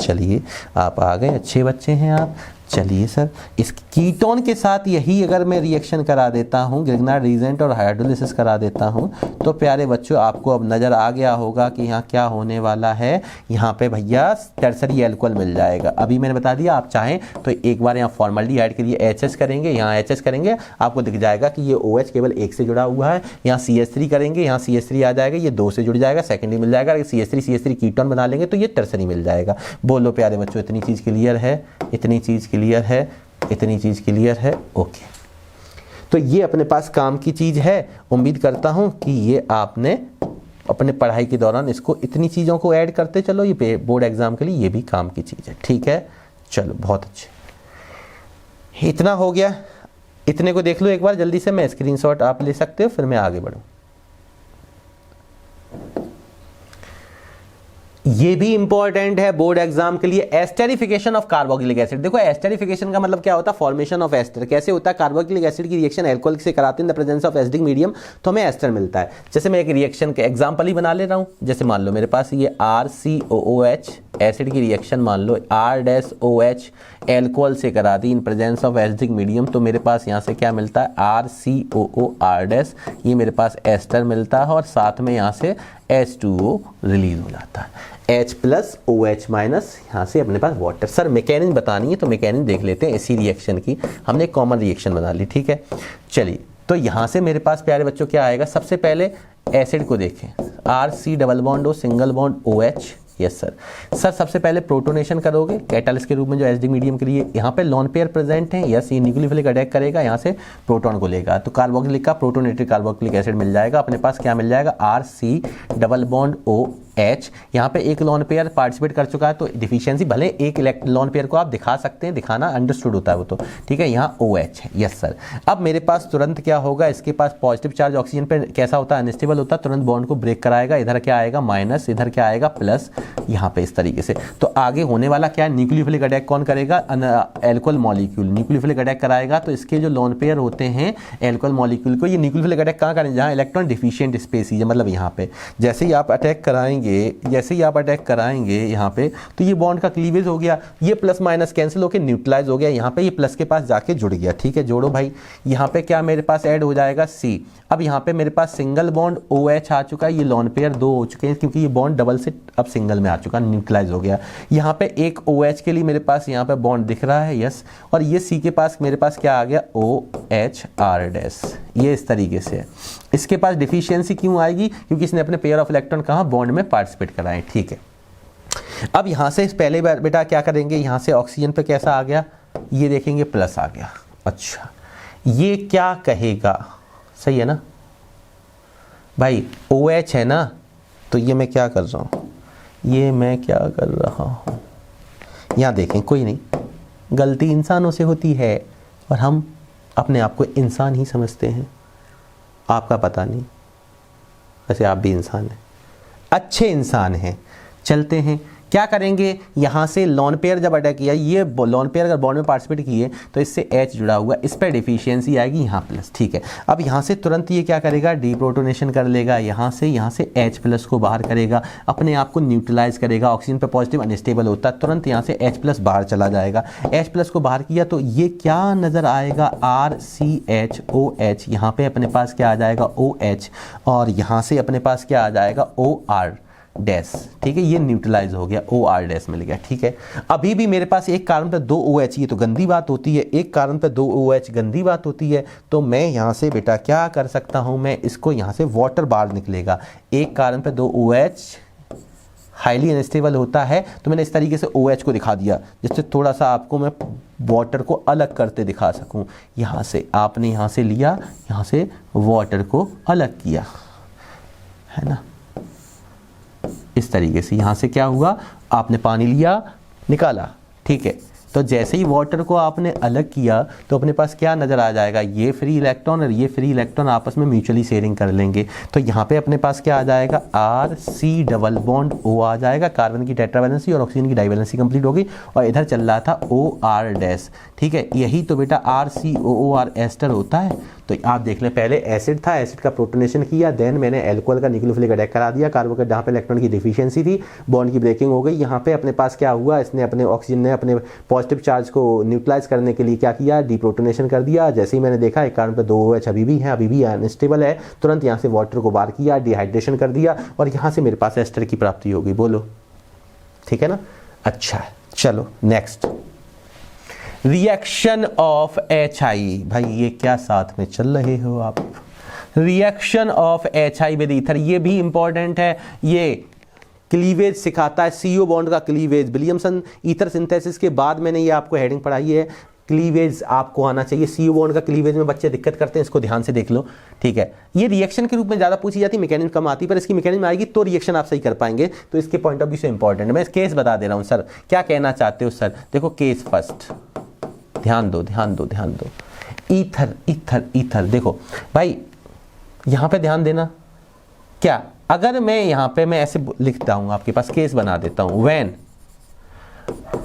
चलिए आप आ गए, अच्छे बच्चे हैं आप। चलिए सर इस कीटोन के साथ यही अगर मैं रिएक्शन करा देता हूँ, गिरगनार्ड रीजेंट और हाइड्रोलिसिस करा देता हूँ, तो प्यारे बच्चों आपको अब नज़र आ गया होगा कि यहाँ क्या होने वाला है। यहाँ पे भैया टर्सरी एल्कोहल मिल जाएगा। अभी मैंने बता दिया, आप चाहें तो एक बार यहाँ फॉर्मल्डिहाइड के लिए HH करेंगे, यहाँ HH करेंगे, आपको दिख जाएगा कि ये OH केवल एक से जुड़ा हुआ है। यहाँ CH3 करेंगे, यहाँ CH3 आ जाएगा, ये दो से जुड़ जाएगा, सेकेंडरी मिल जाएगा। CH3 कीटोन बना लेंगे तो ये टर्सरी मिल जाएगा। बोलो प्यारे बच्चों, इतनी चीज़ क्लियर है? इतनी चीज़ क्लियर है? इतनी चीज़ क्लियर है? ओके, तो ये अपने पास काम की चीज़ है। उम्मीद करता हूं कि ये आपने अपने पढ़ाई के दौरान इसको, इतनी चीज़ों को ऐड करते चलो, ये बोर्ड एग्जाम के लिए ये भी काम की चीज़ है। ठीक है, चलो बहुत अच्छे, इतना हो गया। इतने को देख लो एक बार जल्दी से, मैं स्क्रीनशॉट आप ले सकते हो, फिर मैं आगे बढ़ूँ। ये भी इंपॉर्टेंट है बोर्ड एग्जाम के लिए, एस्टेरिफिकेशन ऑफ कार्बोक्सिलिक एसिड। देखो एस्टेरिफिकेशन का मतलब क्या होता है, फॉर्मेशन ऑफ एस्टर। कैसे होता है, कार्बोक्सिलिक एसिड की रिएक्शन अल्कोहल से कराते हैं इन the presence of acidic medium, तो हमें एस्टर मिलता है। जैसे मैं एक रिएक्शन के एग्जांपल ही बना ले रहा हूं, जैसे मान लो मेरे पास ये RCOOH एसिड की रिएक्शन मान लो R-OH एल्कोहल से करा दी in presence of acidic medium, तो मेरे पास यहाँ से क्या मिलता है, RCOOR-, ये मेरे पास एस्टर मिलता है और साथ में यहाँ से H2O रिलीज हो जाता है, H+OH-, यहाँ से अपने पास वाटर। सर मैकेनिज्म बतानी है तो मैकेनिज्म देख लेते हैं इसी रिएक्शन की, हमने कॉमन रिएक्शन बना ली। ठीक है, चलिए तो यहाँ से मेरे पास प्यारे बच्चों क्या आएगा, सबसे पहले एसिड को देखें, RC double bond O single bond OH। Yes sir, sir सबसे पहले प्रोटोनेशन करोगे कैटालिस्ट के रूप में जो एसिडिक मीडियम के लिए, यहाँ पे लोन पेयर प्रेजेंट है। यस, ये न्यूक्लियोफिलिक अटैक करेगा, यहाँ से प्रोटॉन को लेगा, तो कार्बोक्सिलिक का प्रोटोनेटेड कार्बोक्सिलिक एसिड मिल जाएगा। अपने पास क्या मिल जाएगा, RC डबल बॉन्ड OH। यहाँ पे एक लोन पेयर पार्टिसिपेट कर चुका है, तो डिफिशियंसी भले एक लोन पेयर को आप दिखा सकते हैं, दिखाना अंडरस्टूड होता है वो तो ठीक है। यहाँ OH है। यस सर, अब मेरे पास तुरंत क्या होगा, इसके पास पॉजिटिव चार्ज ऑक्सीजन पे कैसा होता है, अनस्टेबल होता है, तुरंत बॉन्ड को ब्रेक कराएगा। इधर क्या आएगा माइनस, इधर क्या आएगा प्लस, यहाँ पे इस तरीके से। तो आगे होने वाला क्या है, न्यूक्लियोफिलिक अटैक कौन करेगा, एल्कोहल मॉलिक्यूल न्यूक्लियोफिलिक अटैक कराएगा। तो इसके जो लोन पेयर होते हैं एल्कोहल मॉलिक्यूल को, ये न्यूक्लियोफिलिक अटैक कहाँ करेंगे, जहाँ इलेक्ट्रॉन डिफिशिएंट स्पीसीज है, मतलब यहाँ पे जैसे ही आप अटैक कराएंगे, जैसे ही आप अटैक कराएंगे यहाँ पे, तो ये बॉन्ड का क्लीवेज हो गया, ये प्लस माइनस कैंसिल होकर न्यूट्रलाइज हो गया, यहाँ पे ये प्लस के पास जाके जुड़ गया। ठीक है, जोड़ो भाई, यहाँ पे क्या मेरे पास ऐड हो जाएगा C। अब यहाँ पे मेरे पास सिंगल बॉन्ड OH आ चुका है, ये लोन पेयर दो हो चुके हैं क्योंकि ये बॉन्ड डबल से अब सिंगल में आ चुका, न्यूट्रलाइज हो गया। यहाँ पे एक OH के लिए मेरे पास यहाँ पे बॉन्ड दिख रहा है, यस, और ये C के पास मेरे पास क्या आ गया, OHR-, ये इस तरीके से है। इसके पास डिफिशियंसी क्यों आएगी, क्योंकि इसने अपने पेयर ऑफ इलेक्ट्रॉन कहाँ बॉन्ड में पार्टिसिपेट कराए। ठीक है, अब यहाँ से पहले बेटा क्या करेंगे, यहाँ से ऑक्सीजन पे कैसा आ गया, ये देखेंगे प्लस आ गया। अच्छा, ये क्या कहेगा, सही है ना भाई, OH है ना, तो ये मैं क्या कर रहा हूँ, ये मैं क्या कर रहा हूँ, यहाँ देखें, कोई नहीं, गलती इंसानों से होती है और हम अपने आप को इंसान ही समझते हैं, आपका पता नहीं, वैसे आप भी इंसान हैं, अच्छे इंसान हैं। चलते हैं, क्या करेंगे, यहाँ से लॉन पेयर जब अटैक किया, ये लॉन पेयर अगर बॉन्ड में पार्टिसिपेट किए तो इससे H जुड़ा हुआ, इस पर डिफिशियंसी आएगी, यहाँ प्लस। ठीक है, अब यहाँ से तुरंत ये क्या करेगा, डीप्रोटोनेशन कर लेगा, यहाँ से H प्लस को बाहर करेगा, अपने आप को न्यूट्रलाइज करेगा। ऑक्सीजन पे पॉजिटिव अनस्टेबल होता है, तुरंत यहाँ से H प्लस बाहर चला जाएगा। H प्लस को बाहर किया तो ये क्या नज़र आएगा, RCHOH, यहाँ पे अपने पास क्या आ जाएगा, OH, और यहाँ से अपने पास क्या आ जाएगा, OR डैश। ठीक है, ये न्यूट्रलाइज हो गया, OR डैश मिल गया। ठीक है, अभी भी मेरे पास एक कार्बन पे 2 OH, ये तो गंदी बात होती है, एक कार्बन पे 2 OH गंदी बात होती है। तो मैं यहाँ से बेटा क्या कर सकता हूँ, मैं इसको यहाँ से वाटर बाहर निकलेगा। एक कार्बन पे 2 OH हाईली अनस्टेबल होता है, तो मैंने इस तरीके से OH को दिखा दिया, जिससे थोड़ा सा आपको मैं वाटर को अलग करते दिखा सकूं। यहाँ से आपने यहाँ से लिया, यहाँ से वाटर को अलग किया, है ना, इस तरीके से। यहाँ से क्या हुआ, आपने पानी लिया, निकाला। ठीक है, तो जैसे ही वाटर को आपने अलग किया तो अपने पास क्या नज़र आ जाएगा, ये फ्री इलेक्ट्रॉन और ये फ्री इलेक्ट्रॉन आपस में म्यूचुअली शेयरिंग कर लेंगे। तो यहाँ पे अपने पास क्या आ जाएगा, RC डबल बॉन्ड O आ जाएगा, कार्बन की टेट्रावैलेंसी और ऑक्सीजन की डाइवैलेंसी कंप्लीट हो गई, और इधर चल रहा था OR डैश। ठीक है, यही तो बेटा RCOOR एस्टर होता है। तो आप देख लें, पहले एसिड था, एसिड का प्रोटोनेशन किया, देन मैंने एल्कोहल का न्यूक्लियोफिलिक अटैक करा दिया, कार्बन का जहाँ पे इलेक्ट्रॉन की डिफिशियंसी थी, बॉन्ड की ब्रेकिंग हो गई। यहाँ पे अपने पास क्या हुआ, इसने अपने ऑक्सीजन ने अपने पॉजिटिव चार्ज को न्यूट्रलाइज करने के लिए क्या किया, डीप्रोटोनेशन कर दिया। जैसे ही मैंने देखा एक कार्बन पे 2 OH अभी भी है, अभी भी अनस्टेबल है, तुरंत यहाँ से वाटर को बाहर किया, डिहाइड्रेशन कर दिया, और यहाँ से मेरे पास एस्टर की प्राप्ति हो गई। बोलो ठीक है ना। अच्छा चलो नेक्स्ट, रिएक्शन ऑफ HI। भाई ये क्या साथ में चल रहे हो आप, reaction of HI with ether, ये भी इंपॉर्टेंट है। ये क्लीवेज सिखाता है, CO बॉन्ड का क्लीवेज। विलियमसन ईथर सिंथेसिस के बाद मैंने ये आपको हेडिंग पढ़ाई है, क्लीवेज आपको आना चाहिए। CO बॉन्ड का क्लीवेज में बच्चे दिक्कत करते हैं, इसको ध्यान से देख लो। ठीक है, ये रिएक्शन के रूप में ज़्यादा पूछी जाती है, मैकेनिज्म कम आती है, पर इसकी मैकेनिज्म आएगी तो रिएक्शन आप सही कर पाएंगे। तो इसके पॉइंट ऑफ व्यू से इंपॉर्टेंट है। मैं केस बता दे रहा हूँ। सर क्या कहना चाहते हो सर, देखो केस फर्स्ट, ध्यान दो ध्यान दो ध्यान दो। ईथर ईथर ईथर, देखो भाई यहाँ पे ध्यान देना। क्या अगर मैं यहाँ पे मैं ऐसे लिखता हूँ, आपके पास केस बना देता हूँ, व्हेन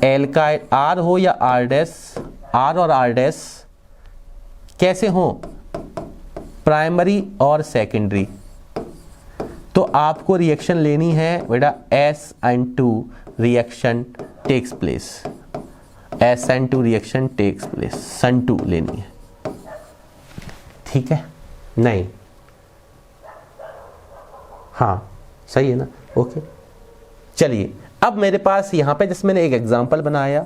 एल्काइल R हो या R डैश, R और R डैश कैसे हो, प्राइमरी और सेकेंडरी, तो आपको रिएक्शन लेनी है बेटा SN2 reaction takes place, SN2 reaction takes place, SN2 लेनी है। ठीक है, नहीं हाँ सही है ना, ओके। चलिए अब मेरे पास यहाँ पे जैसे मैंने एक एग्जांपल बनाया,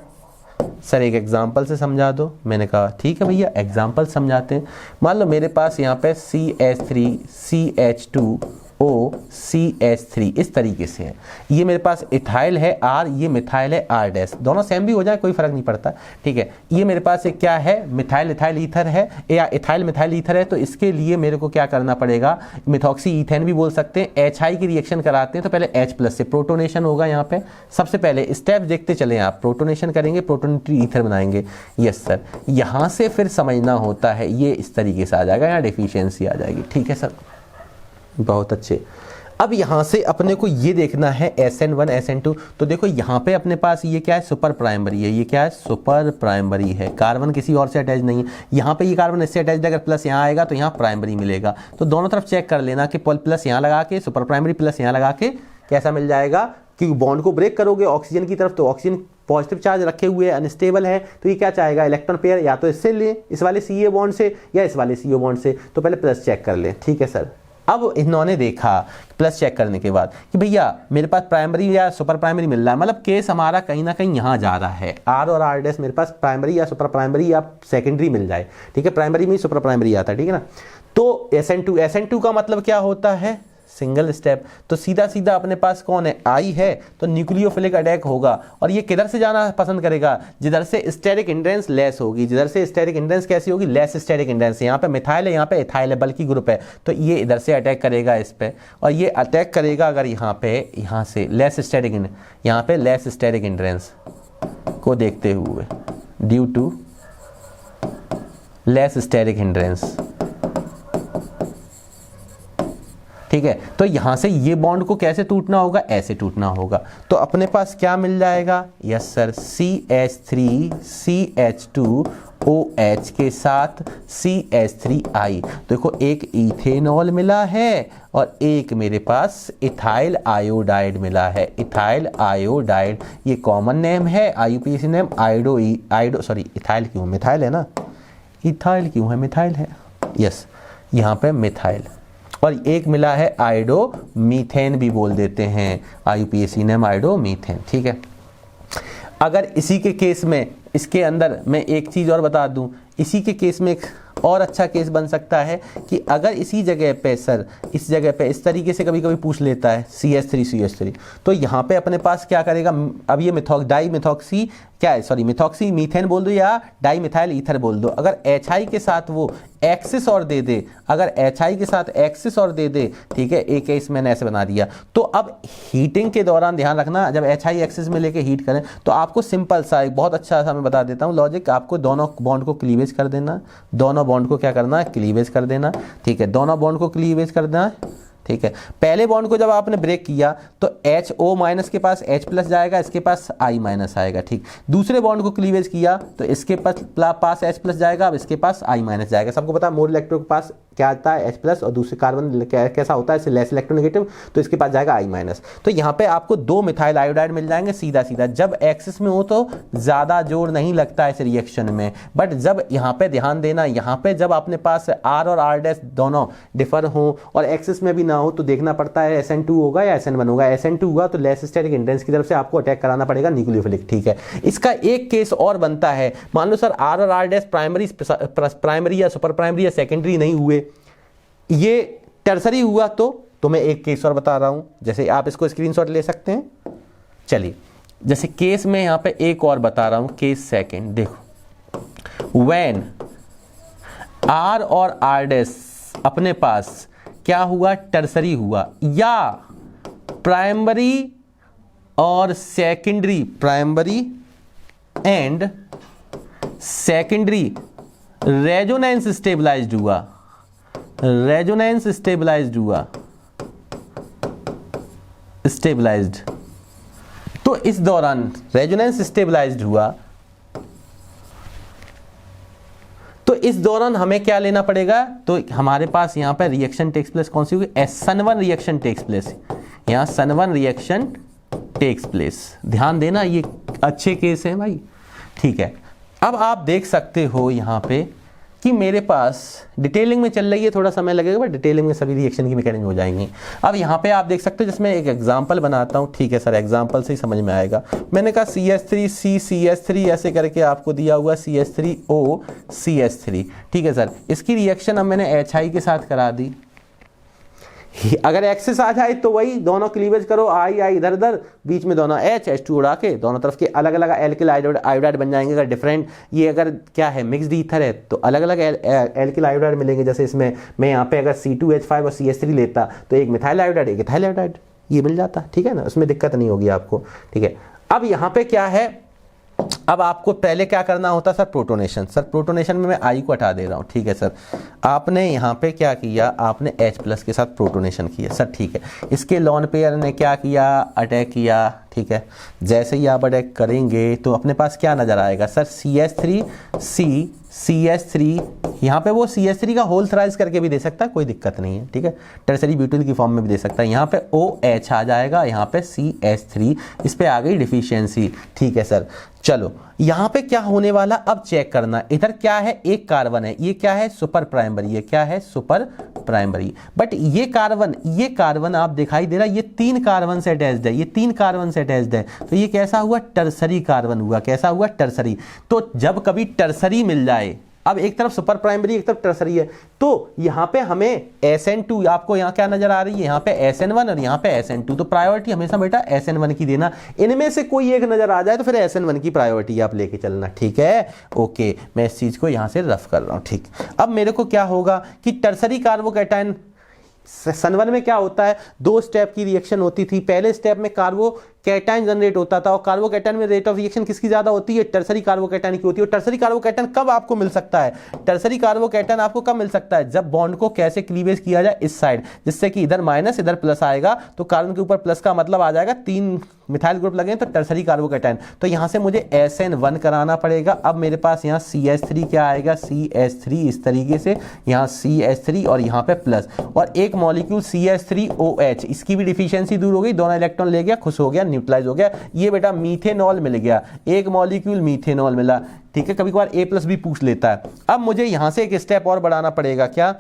सर एक एग्जांपल से समझा दो। मैंने कहा ठीक है भैया एग्जांपल समझाते हैं। मान लो मेरे पास यहाँ पे CH3 CH2O CH3 इस तरीके से है। ये मेरे पास इथाइल है R, ये मिथाइल है R डैश, दोनों सेम भी हो जाए कोई फर्क नहीं पड़ता। ठीक है, ये मेरे पास एक क्या है, मिथाइल इथाइल ईथर है या इथाइल मिथाइल ईथर है। तो इसके लिए मेरे को क्या करना पड़ेगा, मिथॉक्सी ईथेन भी बोल सकते हैं। HI की रिएक्शन कराते हैं तो पहले H प्लस से प्रोटोनेशन होगा। यहाँ पे सबसे पहले स्टेप देखते चले आप, प्रोटोनेशन करेंगे, प्रोटोनेटरी ईथर बनाएंगे। यस सर, यहाँ से फिर समझना होता है, ये इस तरीके से आ जाएगा, यहाँ डिफिशियंसी आ जाएगी। ठीक है सर, बहुत अच्छे। अब यहाँ से अपने को ये देखना है SN1 SN2। तो देखो यहाँ पे अपने पास ये क्या है, सुपर प्राइमरी है। ये क्या है, सुपर प्राइमरी है, कार्बन किसी और से अटैच नहीं है। यहाँ पे ये कार्बन इससे अटैच, अगर प्लस यहाँ आएगा तो यहाँ प्राइमरी मिलेगा। तो दोनों तरफ चेक कर लेना कि प्लस यहाँ लगा के, सुपर प्राइमरी प्लस यहाँ लगा के कैसा मिल जाएगा। कि बॉन्ड को ब्रेक करोगे ऑक्सीजन की तरफ, तो ऑक्सीजन पॉजिटिव चार्ज रखे हुए अनस्टेबल है, तो ये क्या चाहेगा, इलेक्ट्रॉन पेयर या तो इससे ले, इस वाले CA बॉन्ड से, या इस वाले CO बॉन्ड से। तो पहले प्लस चेक कर ले। ठीक है सर, अब इन्होंने देखा प्लस चेक करने के बाद कि भैया मेरे पास प्राइमरी या सुपर प्राइमरी मिल रहा है, मतलब केस हमारा कहीं ना कहीं यहाँ जा रहा है। R और R डैश मेरे पास प्राइमरी या सुपर प्राइमरी या सेकेंडरी मिल जाए। ठीक है, प्राइमरी में सुपर प्राइमरी आता है। ठीक है ना, तो SN2 का मतलब क्या होता है, सिंगल स्टेप। तो सीधा सीधा अपने पास कौन है, I है, तो न्यूक्लियोफिलिक अटैक होगा। और ये किधर से जाना पसंद करेगा, जिधर से स्टेरिक इंड्रेंस लेस होगी। जिधर से स्टेरिक इंड्रेंस कैसी होगी, लेस स्टेरिक इंड्रेंस। यहाँ पे मिथाइल है, यहाँ पे इथाइल है, बल्कि ग्रुप है, तो ये इधर से अटैक करेगा इस पे। और ये अटैक करेगा अगर यहाँ पे, यहाँ से लेस स्टेरिक, यहाँ पे लेस स्टेरिक इंड्रेंस को देखते हुए, due to less steric endurance. ठीक है। तो यहां से ये बॉन्ड को कैसे टूटना होगा, ऐसे टूटना होगा। तो अपने पास क्या मिल जाएगा, यस सर, CH3CH2OH के साथ CH3I। देखो एक इथेनॉल मिला है और एक मेरे पास इथाइल आयोडाइड मिला है। इथाइल आयोडाइड ये कॉमन नेम है, IUPAC नेम इथाइल क्यों, मिथाइल है ना, इथाइल क्यों है, मिथाइल है, यस, यहाँ पे मिथाइल। और एक मिला है आइडो मीथेन भी बोल देते हैं, IUPAC नेम आइडो मीथेन, ठीक है। अगर इसी के केस में, इसके अंदर मैं एक चीज़ और बता दूं, इसी के केस में एक और अच्छा केस बन सकता है कि अगर इसी जगह पे सर, इस जगह पे इस तरीके से कभी कभी पूछ लेता है CH3 तो यहाँ पे अपने पास क्या करेगा, अब ये मिथॉक्सी क्या है, सॉरी मिथॉक्सी मीथेन बोल दो या डाई मिथाइल ईथर बोल दो। अगर HI के साथ वो एक्सिस और दे दे, अगर HI के साथ एक्सिस और दे दे, ठीक है, एक केस मैंने ऐसे बना दिया। तो अब हीटिंग के दौरान ध्यान रखना, जब HI एक्सिस में लेके हीट करें तो आपको सिंपल सा एक बहुत अच्छा सा मैं बता देता हूँ लॉजिक, आपको दोनों बॉन्ड को क्लीवेज कर देना, दोनों बॉन्ड को क्या करना है, क्लीवेज कर देना, ठीक है, दोनों बॉन्ड को क्लीवेज कर देना, ठीक है। पहले बॉन्ड को जब आपने ब्रेक किया तो HO माइनस के पास H+ जाएगा, इसके पास I माइनस आएगा, ठीक। दूसरे बॉन्ड को क्लीवेज किया तो इसके पास H+ जाएगा, अब इसके पास I माइनस जाएगा। सबको पता है मोर इलेक्ट्रॉन के पास क्या आता है, H+ और दूसरे कार्बन कैसा होता है, लेस इलेक्ट्रोनेगेटिव, तो इसके पास जाएगा I माइनस। तो यहाँ पे आपको 2 मिथाइल आयोडाइड मिल जाएंगे सीधा सीधा। जब एक्सिस में हो तो ज़्यादा जोर नहीं लगता है इस रिएक्शन में, बट जब यहाँ पे ध्यान देना, यहाँ पे जब अपने पास R और R' दोनों डिफर हो और एक्सिस में भी ना हो तो देखना पड़ता है SN2 होगा या SN1 होगा। SN2 हुआ तो लेस स्टेरिक इंटेंस की तरफ से आपको अटैक कराना पड़ेगा न्यूक्लियोफिलिक, ठीक है। इसका एक केस और बनता है, मान लो सर R और R' प्राइमरी या सुपर प्राइमरी या सेकेंडरी नहीं हुए, ये टर्सरी हुआ तो मैं एक केस और बता रहा हूं, जैसे आप इसको स्क्रीनशॉट ले सकते हैं। चलिए, जैसे केस में यहां पे एक और बता रहा हूं, केस सेकंड देखो, व्हेन R और R' अपने पास क्या हुआ, टर्सरी हुआ, या प्राइमरी और secondary, primary and secondary resonance stabilised हुआ, रेजोनेंस स्टेबलाइज्ड हुआ, स्टेबलाइज्ड, तो इस दौरान रेजोनेंस स्टेबलाइज्ड हुआ, तो इस दौरान हमें क्या लेना पड़ेगा, तो हमारे पास यहां पर रिएक्शन टेक्स प्लेस कौन सी होगी, Sun1 रिएक्शन टेक्स प्लेस, यहां Sun1 रिएक्शन टेक्स प्लेस। ध्यान देना, ये अच्छे केस हैं भाई, ठीक है। अब आप देख सकते हो यहां पे कि मेरे पास डिटेलिंग में चल रही है, थोड़ा समय लगेगा बट डिटेलिंग में सभी रिएक्शन की मैकेनिज्म हो जाएंगी। अब यहाँ पे आप देख सकते हो, जिसमें एक एग्जांपल बनाता हूँ, ठीक है सर, एग्जांपल से ही समझ में आएगा। मैंने कहा CH3 ऐसे करके आपको दिया हुआ CH3O CH3, ठीक है सर। इसकी रिएक्शन अब मैंने HI के साथ करा दी। अगर एक्सिस आ जाए तो वही दोनों क्लीवेज करो, I इधर उधर, बीच में दोनों H2 उड़ा के दोनों तरफ के अलग अलग एल्किल आयोडाइड बन जाएंगे। अगर डिफरेंट, ये अगर क्या है, मिक्स्ड ईथर है तो अलग अलग एल्किल आयोडाइड मिलेंगे। जैसे इसमें मैं यहाँ पे अगर C2H5 और CH3 लेता तो एक मिथाइल आयोडाइड, एक इथाइल आयोडाइड, ये मिल जाता, ठीक है ना, उसमें दिक्कत नहीं होगी आपको, ठीक है। अब यहाँ पे क्या है, अब आपको पहले क्या करना होता सर, प्रोटोनेशन। सर प्रोटोनेशन में मैं I को हटा दे रहा हूँ, ठीक है सर। आपने यहाँ पे क्या किया, आपने H+ के साथ प्रोटोनेशन किया सर, ठीक है। इसके लॉन पेयर ने क्या किया, अटैक किया, ठीक है। जैसे ही आप अटैक करेंगे तो अपने पास क्या नजर आएगा सर, CH3 यहाँ पे वो CH3 का होल थ्राइज करके भी दे सकता है, कोई दिक्कत नहीं है, ठीक है। टर्सरी ब्यूटिल की फॉर्म में भी दे सकता है। यहाँ पे OH आ जाएगा, यहाँ पे CH3, इस पे आ गई डिफिशियंसी, ठीक है सर। चलो यहाँ पे क्या होने वाला, अब चेक करना, इधर क्या है, एक कार्बन है, ये क्या है, सुपर प्राइमरी, ये क्या है, सुपर प्राइमरी। बट ये कार्बन आप दिखाई दे रहा है, ये 3 कार्बन से अटैच्ड है, ये 3 कार्बन से अटैच्ड है, तो ये कैसा हुआ, टर्सरी कार्बन हुआ, कैसा हुआ, टर्सरी। तो जब कभी टर्सरी मिल जाए, अब एक तरफ सुपर प्राइमरी एक तरफ टर्सरी है, तो यहाँ पे हमें SN2, आपको यहाँ क्या नजर आ रही है, यहाँ पे SN1 और यहाँ पे SN2, तो प्रायोरिटी हमेशा बेटा SN1 की देना। इनमें से कोई एक नजर आ जाए तो फिर SN1 की प्रायोरिटी आप लेके चलना, ठीक है। ओके, मैं इस चीज को यहाँ से रफ कर रहा हूँ, ठीक। अब मेरे को क्या होगा कि टर्सरी कार्बोकैटायन Sun1 में क्या होता है, 2 स्टेप की रिएक्शन होती थी। पहले स्टेप में कार्बो कैटायन जनरेट होता था, और कार्बोकैटायन में रेट ऑफ रिएक्शन किसकी ज्यादा होती है? टर्सरी कार्बोकैटायन की होती है। और टर्सरी कार्बोकैटायन कब आपको मिल सकता है? टर्सरी कार्बोकैटायन आपको कब मिल सकता है? जब बॉन्ड को कैसे क्लीवेज किया जाए, इस साइड, जिससे कि इधर माइनस इधर प्लस आएगा, तो कार्बन के ऊपर प्लस का मतलब आ जाएगा 3 मिथाइल ग्रुप लगे तो टर्सरी कार्बोकैटायन। तो यहां से मुझे SN1 कराना पड़ेगा। अब मेरे पास यहाँ CH3 क्या आएगा? CH3 इस तरीके से, यहाँ CH3 और यहाँ पे प्लस, और एक मॉलिक्यूल CH3OH, इसकी भी डिफिशियंसी दूर हो गई, दोनों इलेक्ट्रॉन ले गया, खुश हो गया, न्यूट्रलाइज हो गया। ये बेटा मीथेनॉल मिल गया, एक मॉलिक्यूल मीथेनॉल मिला। ठीक है, कभी कभार A+ भी पूछ लेता है। अब मुझे यहां से एक स्टेप और बढ़ाना पड़ेगा, क्या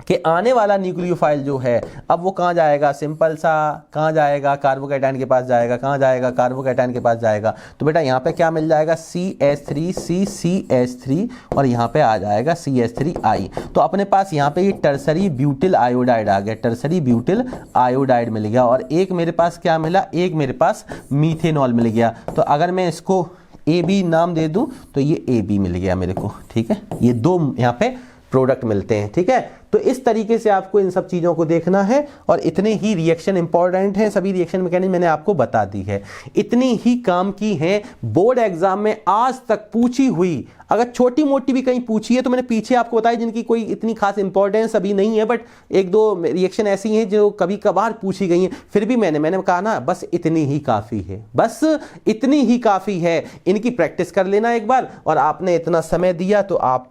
कि आने वाला न्यूक्लियोफाइल जो है, अब वो कहाँ जाएगा? सिंपल सा कहाँ जाएगा? कार्बोकैटायन के पास जाएगा। कहाँ जाएगा? कार्बोकैटायन के पास जाएगा। तो बेटा यहाँ पे क्या मिल जाएगा? CH3 और यहाँ पे आ जाएगा CH3I। तो अपने पास यहाँ पे ये टर्सरी ब्यूटिल आयोडाइड आ गया, टर्सरी ब्यूटिल आयोडाइड मिल गया। और एक मेरे पास क्या मिला? एक मेरे पास मीथेनॉल मिल गया। तो अगर मैं इसको AB नाम दे दूं तो ये AB मिल गया मेरे को। ठीक है, ये दो यहाँ पे प्रोडक्ट मिलते हैं। ठीक है, तो इस तरीके से आपको इन सब चीजों को देखना है, और इतने ही रिएक्शन इंपॉर्टेंट हैं। सभी रिएक्शन मैकेनिज्म मैंने आपको बता दी है, इतनी ही काम की हैं। बोर्ड एग्जाम में आज तक पूछी हुई, अगर छोटी मोटी भी कहीं पूछी है तो मैंने पीछे आपको बताया, जिनकी कोई इतनी खास इंपॉर्टेंस अभी नहीं है, बट एक दो रिएक्शन ऐसी हैं जो कभी कभार पूछी गई हैं। फिर भी मैंने कहा ना, बस इतनी ही काफी है, बस इतनी ही काफी है। इनकी प्रैक्टिस कर लेना एक बार, और आपने इतना समय दिया तो आप,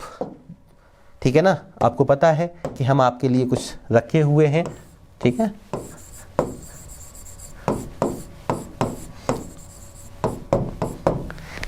ठीक है ना, आपको पता है कि हम आपके लिए कुछ रखे हुए हैं। ठीक है,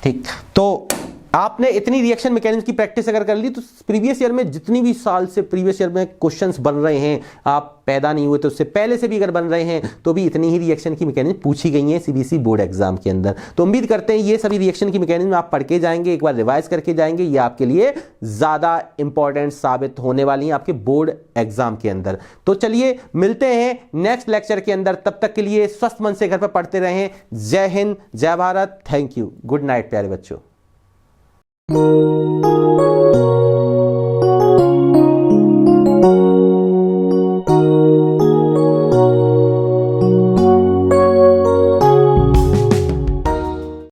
ठीक, तो आपने इतनी रिएक्शन मैकेनिज्म की प्रैक्टिस अगर कर ली तो प्रीवियस ईयर में जितनी भी साल से प्रीवियस ईयर में क्वेश्चंस बन रहे हैं, आप पैदा नहीं हुए तो उससे पहले से भी अगर बन रहे हैं, तो भी इतनी ही रिएक्शन की मैकेनिज्म पूछी गई हैं CBSE बोर्ड एग्जाम के अंदर। तो उम्मीद करते हैं ये सभी रिएक्शन की मैकेनिज्म आप पढ़ के जाएंगे, एक बार रिवाइज करके जाएंगे, ये आपके लिए ज्यादा इंपॉर्टेंट साबित होने वाली हैं आपके बोर्ड एग्जाम के अंदर। तो चलिए मिलते हैं नेक्स्ट लेक्चर के अंदर, तब तक के लिए स्वस्थ मन से घर पर पढ़ते रहें। जय हिंद, जय Bharat, thank you, good night प्यारे बच्चों।